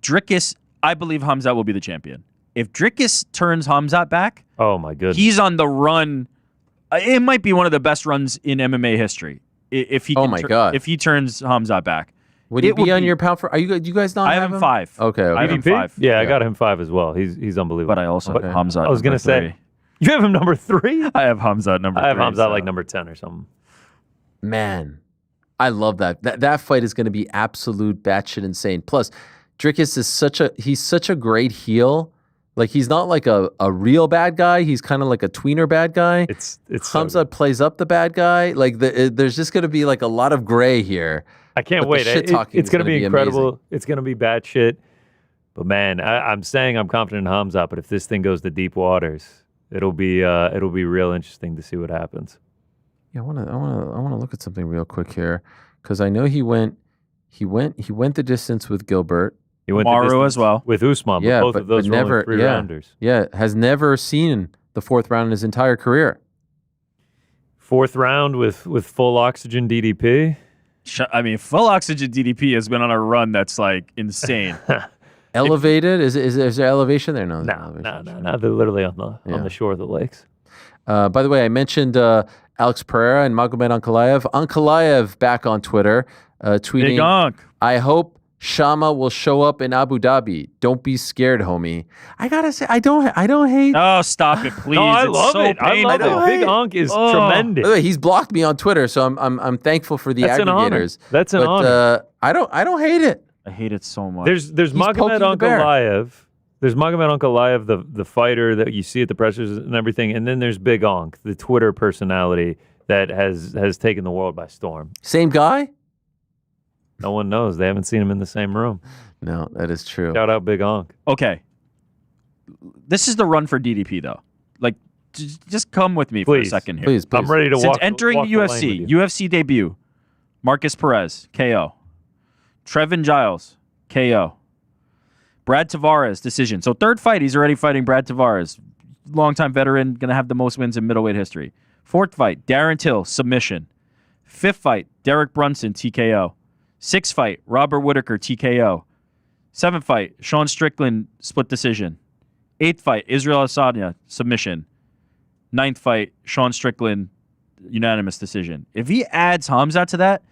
Speaker 3: Dricus, I believe Khamzat will be the champion. If Dricus turns Khamzat back,
Speaker 4: Oh my goodness.
Speaker 3: he's on the run. It might be one of the best runs in MMA history. If he
Speaker 2: Oh
Speaker 3: can
Speaker 2: my God.
Speaker 3: If he turns Khamzat back.
Speaker 2: Would he
Speaker 3: It would
Speaker 2: be on
Speaker 3: be-
Speaker 2: your pound for? Do you guys not
Speaker 3: I
Speaker 2: have
Speaker 3: have him
Speaker 2: him?
Speaker 3: 5.
Speaker 2: Okay.
Speaker 3: I have him
Speaker 4: DDP?
Speaker 3: 5.
Speaker 4: Yeah, I got him 5 as well. He's unbelievable.
Speaker 3: But I also
Speaker 2: Okay.
Speaker 3: have Khamzat.
Speaker 4: I was going to
Speaker 3: number
Speaker 4: say, you have him number 3?
Speaker 3: 3. I have Khamzat number 3.
Speaker 4: I have Khamzat
Speaker 3: so-
Speaker 4: like number 10 or something.
Speaker 2: Man, I love that. That fight is going to be absolute batshit insane. Plus, Dricus is such a great heel. Like, he's not like a real bad guy. He's kind of like a tweener bad guy.
Speaker 4: It's so
Speaker 2: Khamzat plays up the bad guy. Like, there's just going to be like a lot of gray here.
Speaker 4: I can't
Speaker 2: But the
Speaker 4: wait.
Speaker 2: shit-talking
Speaker 4: It's
Speaker 2: is
Speaker 4: going to
Speaker 2: gonna
Speaker 4: be
Speaker 2: be
Speaker 4: incredible.
Speaker 2: amazing.
Speaker 4: It's going to be bad shit. But man, I'm saying I'm confident in Khamzat, but if this thing goes to deep waters, it'll be real interesting to see what happens.
Speaker 2: Yeah, I want to look at something real quick here because I know he went the distance with Gilbert.
Speaker 4: He went
Speaker 3: Kamaru
Speaker 4: the distance
Speaker 3: as well.
Speaker 4: with Usman.
Speaker 2: Yeah,
Speaker 4: both of those were
Speaker 2: never
Speaker 4: only 3 rounders.
Speaker 2: Yeah, has never seen the 4th round in his entire career.
Speaker 4: 4th round with full oxygen DDP.
Speaker 3: I mean, full oxygen DDP has been on a run that's like insane.
Speaker 2: Elevated? Is there elevation there? No.
Speaker 4: No. They're literally on the shore of the lakes.
Speaker 2: By the way, I mentioned Alex Pereira and Magomed Ankalaev. Ankalaev back on Twitter, tweeting,
Speaker 3: Big Onk.
Speaker 2: I hope Shama will show up in Abu Dhabi. Don't be scared, homie. I gotta say, I don't hate.
Speaker 3: Oh, stop it, please.
Speaker 4: No, I
Speaker 3: It's
Speaker 4: love
Speaker 3: so
Speaker 4: it. I love
Speaker 3: painful.
Speaker 4: it. Big Onk is
Speaker 3: Oh.
Speaker 4: tremendous.
Speaker 2: By the way, he's blocked me on Twitter, so I'm thankful for the
Speaker 4: That's an honor.
Speaker 2: aggregators.
Speaker 4: That's an
Speaker 2: but,
Speaker 4: honor.
Speaker 2: I don't hate it.
Speaker 3: I hate it so much.
Speaker 4: There's Magomed
Speaker 2: poking the bear.
Speaker 4: Ankalaev. There's Magomed Ankalaev, the fighter that you see at the pressers and everything, and then there's Big Onk, the Twitter personality that has taken the world by storm.
Speaker 2: Same guy?
Speaker 4: No one knows. They haven't seen him in the same room.
Speaker 2: No, that is true.
Speaker 4: Shout out Big Onk.
Speaker 3: Okay. This is the run for DDP, though. Like, just come with me for a
Speaker 4: Please.
Speaker 3: second here.
Speaker 2: Please.
Speaker 4: I'm ready to
Speaker 3: Since
Speaker 4: walk.
Speaker 3: entering
Speaker 4: walk
Speaker 3: the
Speaker 4: lane
Speaker 3: UFC,
Speaker 4: with you.
Speaker 3: UFC debut, Marcus Perez, KO. Trevin Giles, KO. Brad Tavares, decision. So 3rd fight, he's already fighting Brad Tavares. Longtime veteran, going to have the most wins in middleweight history. 4th fight, Darren Till, submission. 5th fight, Derek Brunson, TKO. 6th fight, Robert Whitaker, TKO. 7th fight, Sean Strickland, split decision. 8th fight, Israel Adesanya, submission. 9th fight, Sean Strickland, unanimous decision. If he adds Khamzat to that,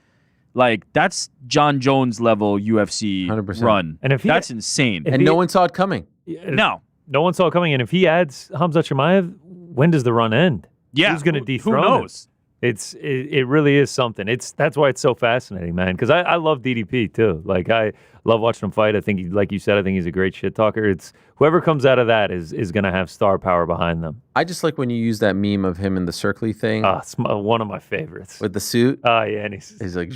Speaker 3: like, that's John Jones level UFC
Speaker 2: 100%.
Speaker 3: run.
Speaker 4: And if he-
Speaker 3: that's insane.
Speaker 2: And no one saw it coming.
Speaker 3: No.
Speaker 4: No one saw it coming. And if he adds Khamzat Chimaev, when does the run end?
Speaker 3: Yeah.
Speaker 4: Who's going to
Speaker 3: who
Speaker 4: dethrone
Speaker 3: knows?
Speaker 4: him? It really is something. That's why it's so fascinating, man. Because I love DDP too. Like, I love watching him fight. I think, like you said, I think he's a great shit talker. It's whoever comes out of that is going to have star power behind them.
Speaker 2: I just like when you use that meme of him in the circly thing
Speaker 4: It's one of my favorites.
Speaker 2: with the suit.
Speaker 4: Oh yeah, and he's
Speaker 2: He's like,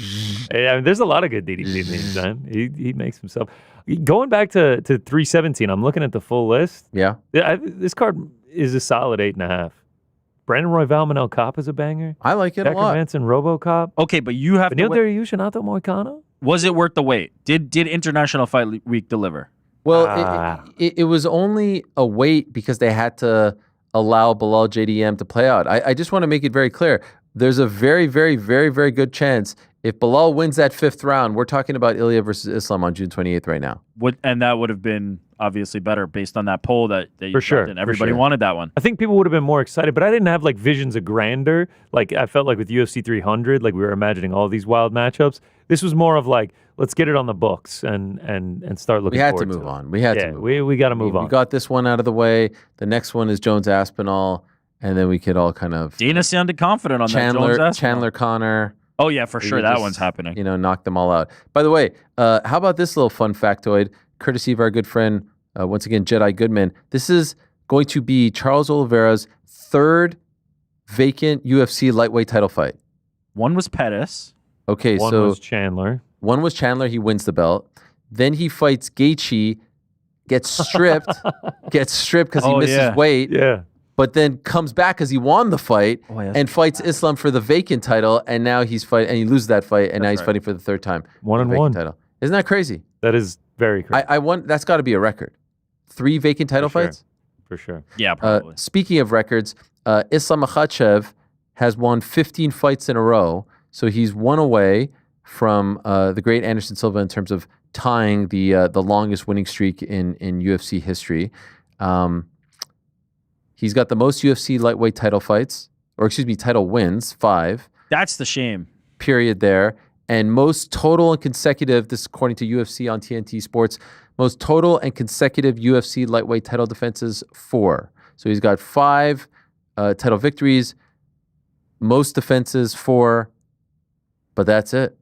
Speaker 4: I mean, there's a lot of good DDP memes, man. He makes himself. Going back to 317, I'm looking at the full list.
Speaker 2: yeah.
Speaker 4: Yeah, this card is a solid 8.5. Brandon Royval Manel Cop is a banger.
Speaker 2: I like it a
Speaker 4: Decker
Speaker 2: lot.
Speaker 4: Manson RoboCop.
Speaker 3: Okay, but you have
Speaker 4: Benil
Speaker 3: to.
Speaker 4: Dariush Moicano.
Speaker 3: Was it worth the wait? Did International Fight Week deliver?
Speaker 2: Well, it was only a wait because they had to allow Bilal JDM to play out. I just want to make it very clear. There's a very, very, very, very good chance if Bilal wins that 5th round, we're talking about Ilia versus Islam on June 28th right now.
Speaker 3: And that would have been obviously better based on that poll that you
Speaker 4: For sure,
Speaker 3: dropped in. Everybody
Speaker 4: for sure.
Speaker 3: wanted that one.
Speaker 4: I think people would have been more excited, but I didn't have like visions of grandeur. Like I felt like with UFC 300, like we were imagining all these wild matchups. This was more of like, let's get it on the books and start looking.
Speaker 2: We had to
Speaker 4: forward
Speaker 2: move
Speaker 4: it.
Speaker 2: on. We had to move.
Speaker 4: We got to move on.
Speaker 2: We got this one out of the way. The next one is Jones Aspinall, and then we could all kind of
Speaker 3: Dana sounded confident on that. Jones
Speaker 2: Chandler Connor.
Speaker 3: Oh yeah, for sure, that one's happening.
Speaker 2: Knock them all out. By the way, how about this little fun factoid, courtesy of our good friend, once again, Jedi Goodman. This is going to be Charles Oliveira's 3rd vacant UFC lightweight title fight.
Speaker 3: One was Pettis.
Speaker 2: Okay,
Speaker 4: One was Chandler.
Speaker 2: One was Chandler. He wins the belt. Then he fights Gaethje, gets stripped because he misses weight.
Speaker 4: Yeah.
Speaker 2: But then comes back because he won the fight and fights Islam for the vacant title, and now he's fighting, and he loses that fight, and now he's fighting for the 3rd time.
Speaker 4: 1-1
Speaker 2: title. Isn't that crazy?
Speaker 4: That is very crazy.
Speaker 2: I want that's got to be a record. 3 vacant title fights.
Speaker 4: For sure.
Speaker 3: Yeah, probably.
Speaker 2: Speaking of records, Islam Makhachev has won 15 fights in a row, so he's one away from the great Anderson Silva in terms of tying the longest winning streak in UFC history. He's got the most UFC lightweight title fights, title wins, 5.
Speaker 3: That's the shame.
Speaker 2: Period there. And most total and consecutive, this is according to UFC on TNT Sports, most total and consecutive UFC lightweight title defenses, 4. So he's got 5 title victories, most defenses, 4, but that's it.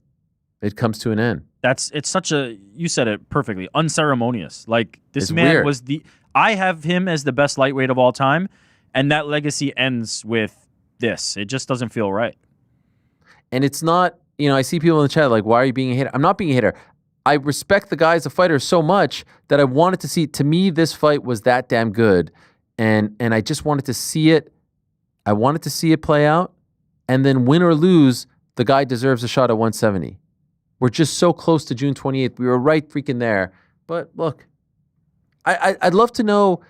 Speaker 2: It comes to an end.
Speaker 3: It's such a, you said it perfectly, unceremonious. Like this
Speaker 2: It's
Speaker 3: man
Speaker 2: weird.
Speaker 3: was I have him as the best lightweight of all time, and that legacy ends with this. It just doesn't feel right.
Speaker 2: And it's not, I see people in the chat like, why are you being a hater? I'm not being a hater. I respect the guy as a fighter so much that I wanted to see, to me, this fight was that damn good. And I just wanted to see it. I wanted to see it play out. And then win or lose, the guy deserves a shot at 170. We're just so close to June 28th. We were right freaking there. But look, I'd love to know,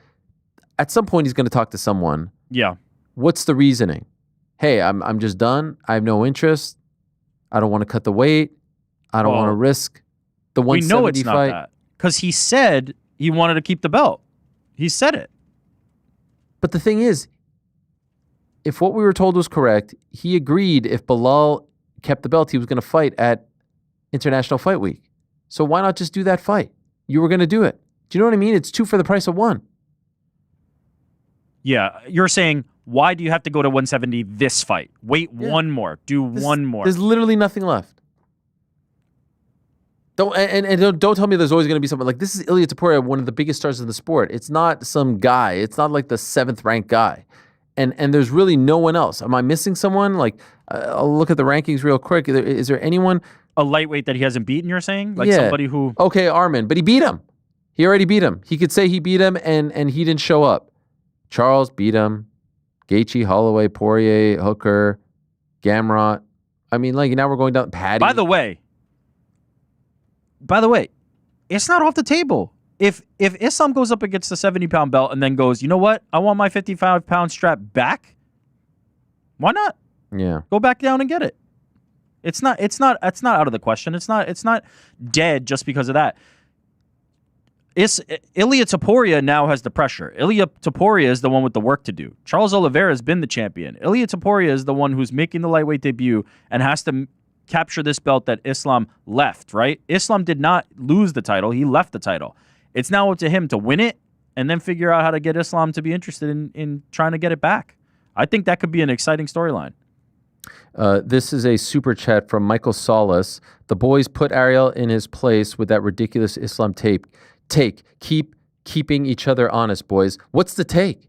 Speaker 2: at some point he's going to talk to someone.
Speaker 3: Yeah.
Speaker 2: What's the reasoning? Hey, I'm just done. I have no interest. I don't want to cut the weight. I don't want to risk the 170
Speaker 3: We know it's not
Speaker 2: fight.
Speaker 3: that. Because he said he wanted to keep the belt. He said it.
Speaker 2: But the thing is, if what we were told was correct, he agreed if Bilal kept the belt, he was going to fight at International Fight Week. So why not just do that fight? You were going to do it. Do you know what I mean? It's 2 for the price of 1.
Speaker 3: Yeah. You're saying, why do you have to go to 170 this fight? Wait one more. Do one more.
Speaker 2: There's literally nothing left. Don't tell me there's always going to be someone like this. Is Ilia Topuria, one of the biggest stars in the sport. It's not some guy. It's not like the 7th ranked guy. And there's really no one else. Am I missing someone? Like, I'll look at the rankings real quick. Is there anyone?
Speaker 3: A lightweight that he hasn't beaten, you're saying? Like
Speaker 2: Yeah.
Speaker 3: somebody who...
Speaker 2: Okay, Armin, but he beat him. He already beat him. He could say he beat him and he didn't show up. Charles beat him. Gaethje, Holloway, Poirier, Hooker, Gamrot. I mean, like, now we're going down. Patty.
Speaker 3: By the way, it's not off the table. If Islam goes up against the 70-pound belt and then goes, you know what? I want my 55-pound strap back. Why not?
Speaker 2: Yeah.
Speaker 3: Go back down and get it. It's not out of the question. It's not dead just because of that. Ilia Topuria now has the pressure. Ilia Topuria is the one with the work to do. Charles Oliveira has been the champion. Ilia Topuria is the one who's making the lightweight debut and has to capture this belt that Islam left, right? Islam did not lose the title. He left the title. It's now up to him to win it and then figure out how to get Islam to be interested in trying to get it back. I think that could be an exciting storyline.
Speaker 2: This is a super chat from Michael Solis. The boys put Ariel in his place with that ridiculous Islam take. Keeping each other honest, boys. What's the take?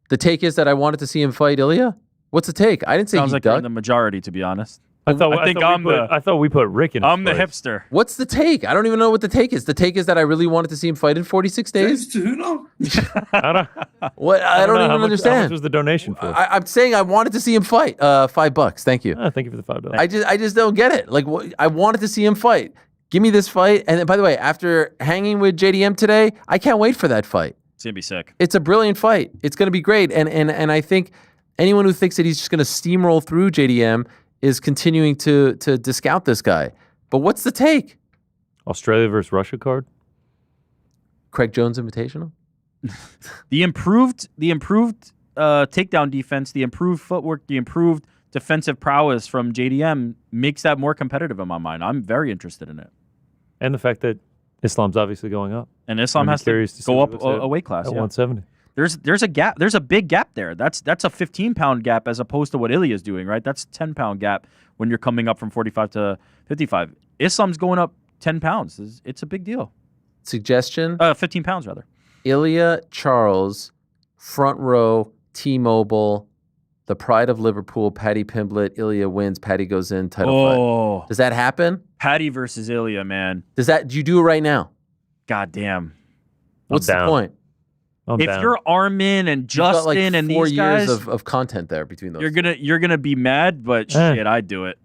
Speaker 2: The take is that I wanted to see him fight Ilia? What's the take? I didn't say
Speaker 3: Sounds
Speaker 2: he
Speaker 3: like you're in
Speaker 2: ducked.
Speaker 3: the majority, to be honest.
Speaker 4: I thought we put Rick in.
Speaker 3: I'm the
Speaker 4: place.
Speaker 3: hipster.
Speaker 2: What's the take? I don't even know what the take is. The take is that I really wanted to see him fight in 46 days.
Speaker 4: I don't,
Speaker 2: What? I don't
Speaker 4: know.
Speaker 2: even
Speaker 4: How much
Speaker 2: understand.
Speaker 4: was the donation for?
Speaker 2: I'm saying I wanted to see him fight. $5. Thank you.
Speaker 4: Thank you for the $5.
Speaker 2: I just don't get it. Like, I wanted to see him fight. Give me this fight. And then, by the way, after hanging with JDM today, I can't wait for that fight.
Speaker 3: It's gonna be sick.
Speaker 2: It's a brilliant fight. It's going to be great. And I think anyone who thinks that he's just going to steamroll through JDM is continuing to discount this guy. But what's the take?
Speaker 4: Australia versus Russia card.
Speaker 2: Craig Jones Invitational?
Speaker 3: The improved takedown defense, the improved footwork, the improved defensive prowess from JDM makes that more competitive in my mind. I'm very interested in it.
Speaker 4: And the fact that Islam's obviously going up.
Speaker 3: And Islam has to go up a weight class.
Speaker 4: At
Speaker 3: Yeah.
Speaker 4: 170.
Speaker 3: There's a gap. There's a big gap there. That's a 15-pound gap as opposed to what Ilia is doing, right? That's a 10-pound gap when you're coming up from 45 to 55. Islam's going up 10 pounds. It's a big deal.
Speaker 2: Suggestion?
Speaker 3: 15 pounds, rather.
Speaker 2: Ilia Charles, front row, T-Mobile, the pride of Liverpool, Paddy Pimblett, Ilia wins, Paddy goes in, title fight. Does that happen?
Speaker 3: Paddy versus Ilia, man.
Speaker 2: Do you do it right now?
Speaker 3: God damn.
Speaker 2: What's the point?
Speaker 3: If you're Armin and Justin and these guys,
Speaker 2: 4 years of content there between those.
Speaker 3: You're gonna be mad, but shit, I'd do it.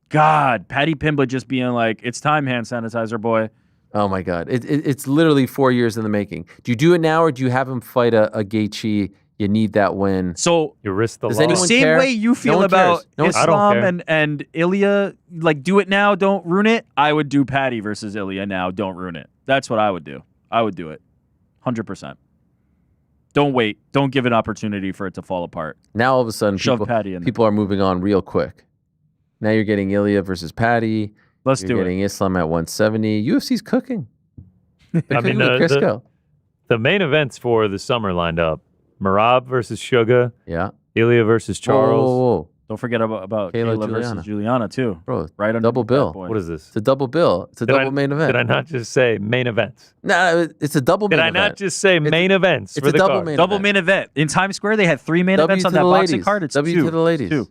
Speaker 3: God, Paddy Pimblett just being like, "It's time, hand sanitizer boy."
Speaker 2: Oh my God, it's literally 4 years in the making. Do you do it now, or do you have him fight a Gaethje? You need that win.
Speaker 3: So
Speaker 4: you risk the
Speaker 2: Does
Speaker 4: loss.
Speaker 2: anyone
Speaker 3: the same
Speaker 2: care?
Speaker 3: way you feel about Islam and Ilia, like do it now, don't ruin it. I would do Paddy versus Ilia now, don't ruin it. That's what I would do. I would do it. 100%. Don't wait. Don't give an opportunity for it to fall apart.
Speaker 2: Now all of a sudden, people are moving on real quick. Now you're getting Ilia versus Paddy.
Speaker 3: Let's do it.
Speaker 2: You're getting Islam at 170. UFC's cooking.
Speaker 4: I mean, the main events for the summer lined up. Merab versus Sugar.
Speaker 2: Yeah.
Speaker 4: Ilia versus Charles.
Speaker 2: Whoa.
Speaker 3: Don't forget about Kayla versus Juliana, too.
Speaker 2: Bro,
Speaker 3: right under
Speaker 2: double bill.
Speaker 4: What is this?
Speaker 2: It's a double bill. It's a double main event.
Speaker 4: Did I not just say main events?
Speaker 2: No, it's a double main event.
Speaker 4: Did I not just say main events for the
Speaker 2: double
Speaker 4: card?
Speaker 2: main
Speaker 3: Double main event. In Times Square, they had 3 main events on that boxing card. It's
Speaker 2: W to the ladies.
Speaker 3: 2.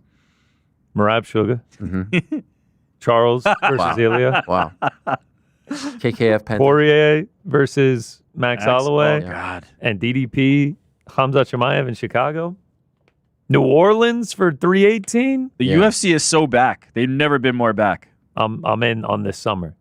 Speaker 4: Merab Sugar. Charles versus Ilia.
Speaker 2: Wow. KKF Penta.
Speaker 4: Poirier versus Max Holloway.
Speaker 3: Oh, God.
Speaker 4: And DDP, Khamzat Chimaev in Chicago. New Orleans for 318.
Speaker 3: The UFC is so back. They've never been more back.
Speaker 4: I'm in on this summer.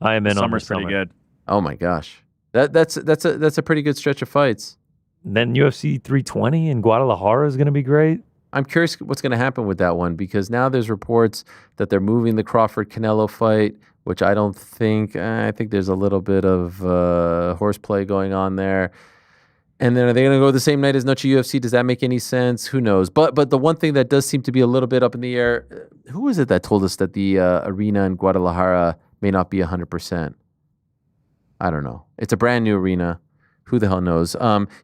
Speaker 4: I am in on this summer.
Speaker 3: Summer's pretty good.
Speaker 2: Oh my gosh. That's a pretty good stretch of fights.
Speaker 4: And then UFC 320 in Guadalajara is going to be great.
Speaker 2: I'm curious what's going to happen with that one because now there's reports that they're moving the Crawford-Canelo fight, which I don't think. I think there's a little bit of horseplay going on there. And then are they going to go the same night as Noche UFC? Does that make any sense? Who knows? But the one thing that does seem to be a little bit up in the air, who was it that told us that the arena in Guadalajara may not be 100%? I don't know. It's a brand new arena. Who the hell knows?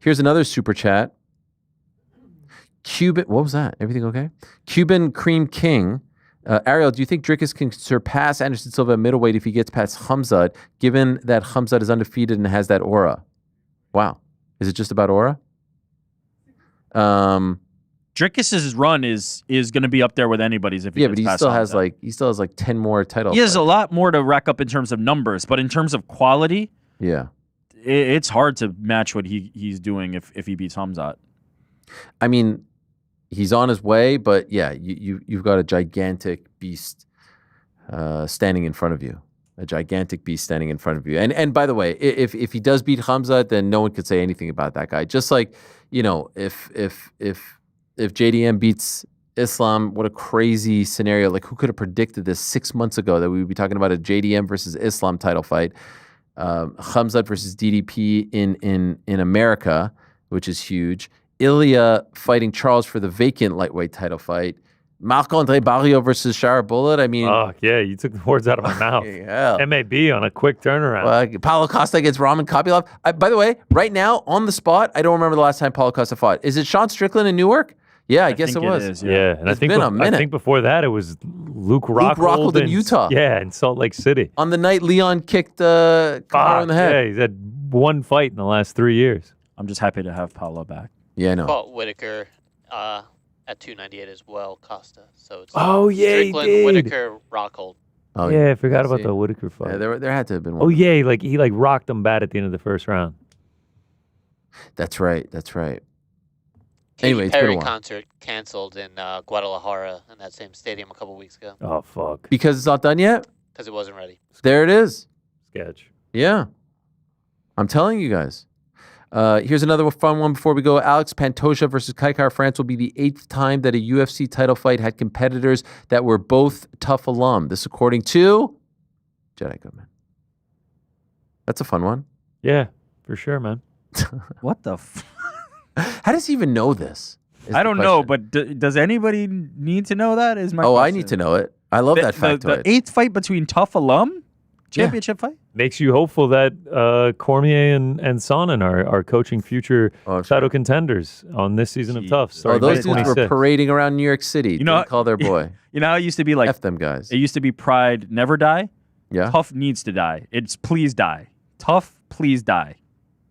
Speaker 2: Here's another super chat. What was that? Everything okay? Cuban Cream King. Ariel, do you think Dricus can surpass Anderson Silva at middleweight if he gets past Khamzat, given that Khamzat is undefeated and has that aura? Wow. Is it just about aura?
Speaker 3: Dricus's run is going to be up there with anybody's if he gets past Khamzat.
Speaker 2: He still has like 10 more titles.
Speaker 3: He has a lot more to rack up in terms of numbers, but in terms of quality,
Speaker 2: yeah,
Speaker 3: it's hard to match what he's doing if he beats Khamzat.
Speaker 2: I mean, he's on his way, but yeah, you've got a gigantic beast standing in front of you. A gigantic beast standing in front of you. And by the way, if he does beat Khamzat, then no one could say anything about that guy. Just like, if JDM beats Islam, what a crazy scenario. Like, who could have predicted this 6 months ago that we would be talking about a JDM versus Islam title fight? Khamzat versus DDP in America, which is huge. Ilia fighting Charles for the vacant lightweight title fight. Marc-Andre Barrio versus Shara Bullet. I mean...
Speaker 4: Oh, yeah, you took the words out of my mouth. MAB on a quick turnaround.
Speaker 2: Paulo Costa against Roman Kopylov. By the way, right now, on the spot, I don't remember the last time Paulo Costa fought. Is it Sean Strickland in Newark? Yeah, I guess it was.
Speaker 4: Is, yeah. And
Speaker 2: it's been a minute.
Speaker 4: I think before that, it was Luke Rockhold
Speaker 2: in Utah.
Speaker 4: Yeah, in Salt Lake City.
Speaker 2: On the night Leon kicked Kamaru in the head.
Speaker 4: Yeah, he's had one fight in the last 3 years.
Speaker 3: I'm just happy to have Paulo back.
Speaker 2: Yeah, I know.
Speaker 5: Fought Whitaker at 298 as well, Costa. So it's
Speaker 4: Oh, yeah, he
Speaker 5: Strickland,
Speaker 4: did.
Speaker 5: Whitaker, Rockhold.
Speaker 2: Oh,
Speaker 4: yeah, I forgot about
Speaker 2: see.
Speaker 4: the Whitaker fight.
Speaker 2: Yeah, there had to have been one.
Speaker 4: Oh yeah, he rocked him bad at the end of the first round.
Speaker 2: That's right. That's right.
Speaker 5: Katy
Speaker 2: Anyway, it's been a
Speaker 5: Perry
Speaker 2: while.
Speaker 5: concert canceled in Guadalajara in that same stadium a couple weeks ago
Speaker 4: Oh fuck.
Speaker 2: Because it's not done yet?
Speaker 5: because it wasn't ready.
Speaker 2: There it is.
Speaker 4: Sketch.
Speaker 2: Yeah. I'm telling you guys. Here's another fun one before we go. Alex Pantoja versus Kaikar France will be the 8th time that a UFC title fight had competitors that were both tough alum. This according to Jedi Goodman. That's a fun one.
Speaker 4: Yeah, for sure, man.
Speaker 3: What the?
Speaker 2: How does he even know this? is
Speaker 3: I
Speaker 2: the
Speaker 3: don't know,
Speaker 2: question.
Speaker 3: but does anybody need to know that? Is my
Speaker 2: Oh, I
Speaker 3: question.
Speaker 2: need to know it. I love that
Speaker 3: The
Speaker 2: factoid.
Speaker 3: 8th fight between tough alum championship fight.
Speaker 4: Makes you hopeful that Cormier and Sonnen are coaching future
Speaker 2: Oh,
Speaker 4: title
Speaker 2: sure.
Speaker 4: contenders on this season of
Speaker 3: Jeez.
Speaker 4: Tough.
Speaker 2: Oh,
Speaker 4: Starting
Speaker 2: those
Speaker 4: May
Speaker 2: dudes were
Speaker 4: 26th.
Speaker 2: parading around New York City.
Speaker 3: You know,
Speaker 2: Didn't call their boy.
Speaker 3: You know how it used to be like
Speaker 2: F them guys.
Speaker 3: it used to be pride never die.
Speaker 2: Yeah.
Speaker 3: Tough needs to die. It's please die. Tough, please die.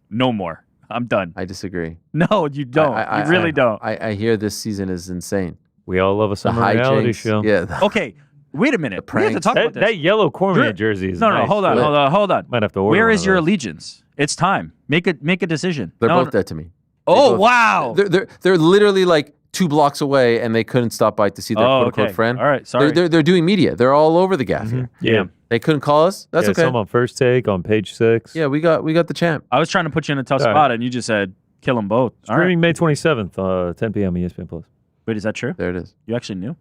Speaker 3: No more. I'm done.
Speaker 2: I disagree.
Speaker 3: No, you don't. You really don't.
Speaker 2: I hear this season is insane.
Speaker 4: We all love a
Speaker 2: The
Speaker 4: summer reality
Speaker 2: hijinks.
Speaker 4: show.
Speaker 2: Yeah. the-
Speaker 3: Okay, wait a minute. We have to
Speaker 2: pranks.
Speaker 3: talk about this.
Speaker 4: That yellow Cormier
Speaker 3: You're-
Speaker 4: jersey is
Speaker 3: No,
Speaker 4: nice.
Speaker 3: hold on.
Speaker 4: Might have to order
Speaker 3: Where
Speaker 4: one
Speaker 3: is
Speaker 4: of
Speaker 3: your
Speaker 4: those.
Speaker 3: allegiance? It's time. Make a decision.
Speaker 2: They're
Speaker 3: No,
Speaker 2: both dead to me.
Speaker 3: Oh
Speaker 2: both-
Speaker 3: wow.
Speaker 2: They're literally like 2 blocks away, and they couldn't stop by to see their quote unquote
Speaker 3: okay.
Speaker 2: friend.
Speaker 3: All right, sorry.
Speaker 2: They're doing media. They're all over the gaff here.
Speaker 4: Yeah.
Speaker 2: They couldn't call us. That's
Speaker 4: Yeah,
Speaker 2: okay.
Speaker 4: some on First Take on page 6.
Speaker 2: Yeah, we got the champ.
Speaker 3: I was trying to put you in a tough
Speaker 4: All right.
Speaker 3: spot, and you just said kill them both. All right.
Speaker 4: Streaming May 27th, 10 p.m. ESPN Plus.
Speaker 3: Wait, is that true?
Speaker 2: There it is.
Speaker 3: You actually knew?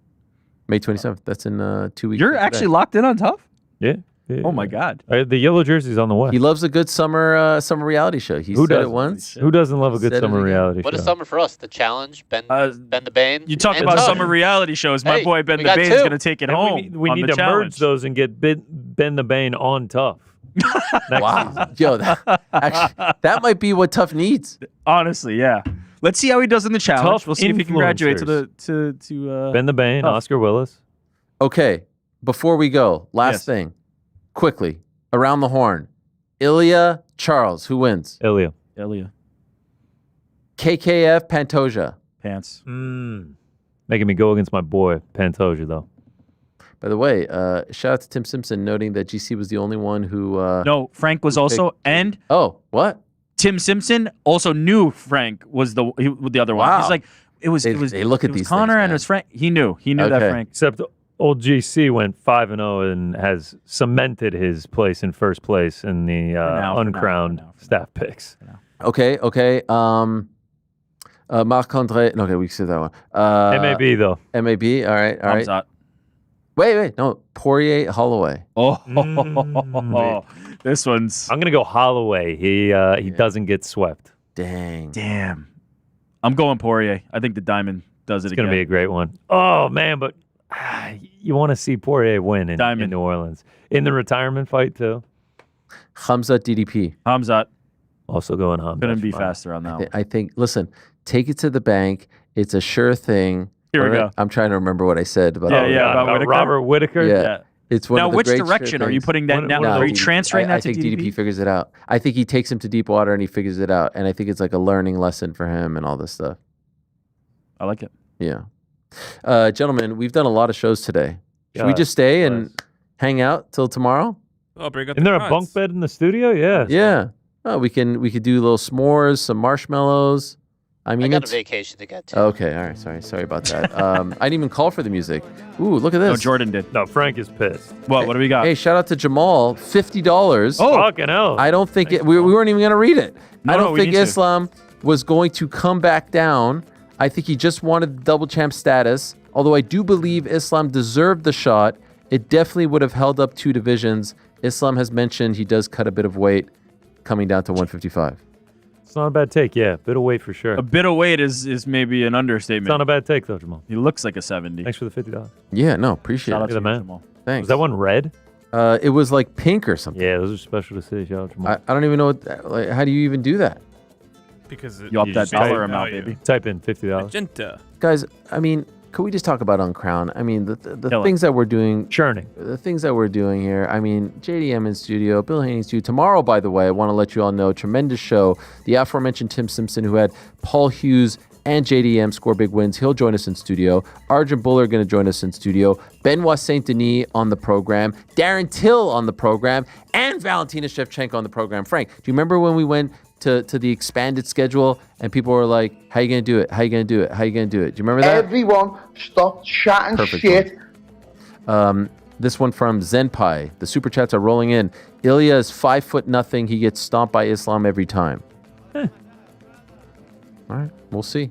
Speaker 2: May 27th. That's in 2 weeks.
Speaker 3: You're
Speaker 2: from
Speaker 3: actually
Speaker 2: today.
Speaker 3: locked in on tough?
Speaker 4: Yeah.
Speaker 3: Oh my God.
Speaker 4: The yellow jersey's on the way.
Speaker 2: He loves a good summer reality show. He
Speaker 4: Who
Speaker 2: said it
Speaker 4: doesn't?
Speaker 2: once.
Speaker 4: Who doesn't love a good
Speaker 2: Said it
Speaker 4: summer
Speaker 2: again.
Speaker 4: reality
Speaker 5: What
Speaker 4: show?
Speaker 5: a summer for us. The Challenge, Ben the Bane.
Speaker 3: You talk
Speaker 5: and
Speaker 3: about
Speaker 5: Tough.
Speaker 3: summer reality shows. My
Speaker 5: Hey,
Speaker 3: boy Ben
Speaker 5: we
Speaker 3: the
Speaker 5: got
Speaker 3: Bane's
Speaker 5: two.
Speaker 3: going to take it
Speaker 4: And
Speaker 3: home.
Speaker 4: we
Speaker 3: on
Speaker 4: need
Speaker 3: the
Speaker 4: to
Speaker 3: challenge.
Speaker 4: merge those and get Ben the Bane on Tough. Next
Speaker 2: Wow.
Speaker 4: season.
Speaker 2: Yo, actually, that might be what Tough needs.
Speaker 3: Honestly, yeah. Let's see how he does in the challenge.
Speaker 4: Tough
Speaker 3: We'll see if he can graduate to
Speaker 4: influencers.
Speaker 3: the
Speaker 4: Ben the Bane,
Speaker 3: Tough.
Speaker 4: Oscar Willis.
Speaker 2: Okay, before we go, last
Speaker 3: Yes.
Speaker 2: thing. Quickly, around the horn. Ilia Charles, who wins?
Speaker 4: Ilia.
Speaker 3: Ilia
Speaker 2: KKF Pantoja.
Speaker 3: pants.
Speaker 4: Making me go against my boy, Pantoja, though.
Speaker 2: By the way, shout out to Tim Simpson noting that GC was the only one who.
Speaker 3: No, Frank was also, and
Speaker 2: Oh, what?
Speaker 3: Tim Simpson also knew Frank was the other one.
Speaker 2: Wow.
Speaker 3: He's like, it was
Speaker 2: They look at
Speaker 3: it was
Speaker 2: these
Speaker 3: Connor
Speaker 2: things,
Speaker 3: and
Speaker 2: man.
Speaker 3: it was Frank. He knew that
Speaker 2: Okay.
Speaker 3: Frank.
Speaker 4: Except old GC went 5-0 and has cemented his place in first place in the uncrowned staff picks.
Speaker 2: Okay. Marc-André. Okay, we can say that one.
Speaker 4: MAB, though.
Speaker 2: MAB. All right.
Speaker 3: Khamzat.
Speaker 2: Wait. No. Poirier Holloway.
Speaker 3: Oh, this one's
Speaker 4: I'm going to go Holloway. He doesn't get swept.
Speaker 2: Dang.
Speaker 3: damn. I'm going Poirier. I think the diamond does it
Speaker 4: It's
Speaker 3: again.
Speaker 4: going to be a great one. Oh, man, but you want to see Poirier win in
Speaker 3: Diamond.
Speaker 4: New Orleans. In the retirement fight, too.
Speaker 2: Khamzat DDP.
Speaker 3: Khamzat
Speaker 4: Also going home.
Speaker 3: couldn't be faster on that one.
Speaker 2: I think. Listen, take it to the bank. It's a sure thing.
Speaker 3: Here we go.
Speaker 2: I'm trying to remember what I said about.
Speaker 3: Yeah,
Speaker 2: all
Speaker 3: yeah,
Speaker 2: that.
Speaker 3: about Whitaker?
Speaker 4: Robert Whitaker.
Speaker 2: Yeah. It's one
Speaker 3: Now,
Speaker 2: of the
Speaker 3: which
Speaker 2: great sure
Speaker 3: direction are you
Speaker 2: things.
Speaker 3: putting that
Speaker 4: One-
Speaker 3: now?
Speaker 4: one of
Speaker 3: Are you
Speaker 4: those-
Speaker 3: transferring
Speaker 2: I
Speaker 3: that to
Speaker 2: think
Speaker 3: DDP?
Speaker 2: figures it out. I think he takes him to deep water and he figures it out. And I think it's like a learning lesson for him and all this stuff.
Speaker 3: I like it.
Speaker 2: Yeah. Gentlemen, we've done a lot of shows today. Should we
Speaker 4: Yeah,
Speaker 2: just stay and
Speaker 4: nice.
Speaker 2: hang out till tomorrow?
Speaker 6: Oh, bring out
Speaker 4: Isn't
Speaker 6: the
Speaker 4: there a
Speaker 6: crowds.
Speaker 4: bunk bed in the studio? Yeah.
Speaker 2: Yeah. Oh, we could do little s'mores, some marshmallows. I
Speaker 5: I
Speaker 2: mean,
Speaker 5: got a
Speaker 2: it's
Speaker 5: vacation to get to.
Speaker 2: okay. All right. Sorry about that. I didn't even call for the music. Ooh, look at
Speaker 3: No,
Speaker 2: this.
Speaker 3: Jordan did.
Speaker 4: No, Frank is pissed.
Speaker 3: What do we got?
Speaker 2: Hey, shout out to Jamal. $50.
Speaker 3: Oh,
Speaker 4: Fucking hell.
Speaker 2: I don't think we weren't even going to read it.
Speaker 3: No,
Speaker 2: I
Speaker 3: no,
Speaker 2: don't
Speaker 3: we
Speaker 2: think
Speaker 3: need to.
Speaker 2: Islam was going to come back down. I think he just wanted double champ status. Although I do believe Islam deserved the shot, it definitely would have held up 2 divisions. Islam has mentioned he does cut a bit of weight, coming down to 155.
Speaker 4: It's not a bad take. Yeah. Bit of weight for sure.
Speaker 3: a bit of weight is maybe an
Speaker 4: It's
Speaker 3: understatement.
Speaker 4: not a bad take, though, Jamal.
Speaker 3: He looks like a 70.
Speaker 4: Thanks for the $50.
Speaker 2: Yeah, no, appreciate
Speaker 3: Shout out
Speaker 2: it.
Speaker 3: to
Speaker 4: the
Speaker 3: you,
Speaker 4: man.
Speaker 3: Jamal.
Speaker 2: Thanks.
Speaker 4: Was that one red?
Speaker 2: It was like pink or something.
Speaker 4: Yeah, those are special to see. Shout out Jamal.
Speaker 2: I don't even know like, how do you even do that,
Speaker 6: Because
Speaker 3: You up
Speaker 4: You
Speaker 3: that
Speaker 4: just
Speaker 3: dollar
Speaker 4: pay
Speaker 3: amount,
Speaker 6: value.
Speaker 3: baby.
Speaker 4: Type in $50.
Speaker 6: Magenta.
Speaker 2: guys? I mean, could we just talk about Uncrown? I mean, the
Speaker 3: Kill it.
Speaker 2: things that we're doing.
Speaker 4: Churning.
Speaker 2: The things that we're doing here, I mean, JDM in studio, Bill Haney in studio. Tomorrow, by the way, I want to let you all know, tremendous show. The aforementioned Tim Simpson, who had Paul Hughes and JDM score big wins. He'll join us in studio. Arjun Buller going to join us in studio. Benoit Saint Denis on the program. Darren Till on the program. And Valentina Shevchenko on the program. Frank, do you remember when we went to the expanded schedule and people were like, how you going to do it? How you going to do it? How you going to do it? Do you remember that?
Speaker 6: Everyone stop chatting
Speaker 2: Perfect
Speaker 6: shit.
Speaker 2: This one from Zenpai. The super chats are rolling in. Ilia is 5'0". He gets stomped by Islam every time. All right, we'll see.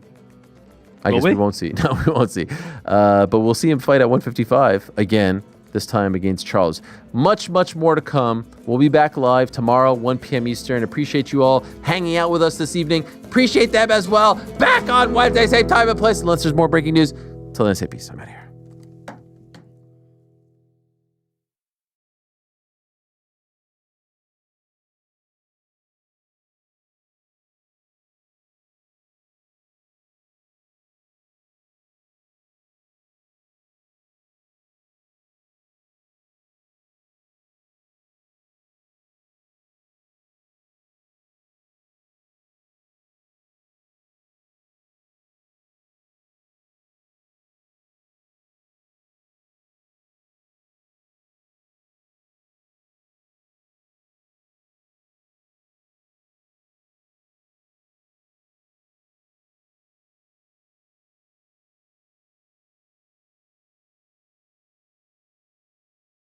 Speaker 2: I guess we won't see. No, we won't see. But we'll see him fight at 155 again, this time against Charles. Much, much more to come. We'll be back live tomorrow, 1 p.m. Eastern. Appreciate you all hanging out with us this evening. Appreciate them as well. Back on Wednesday, same time and place, unless there's more breaking news. Till then, say peace. I'm out of here.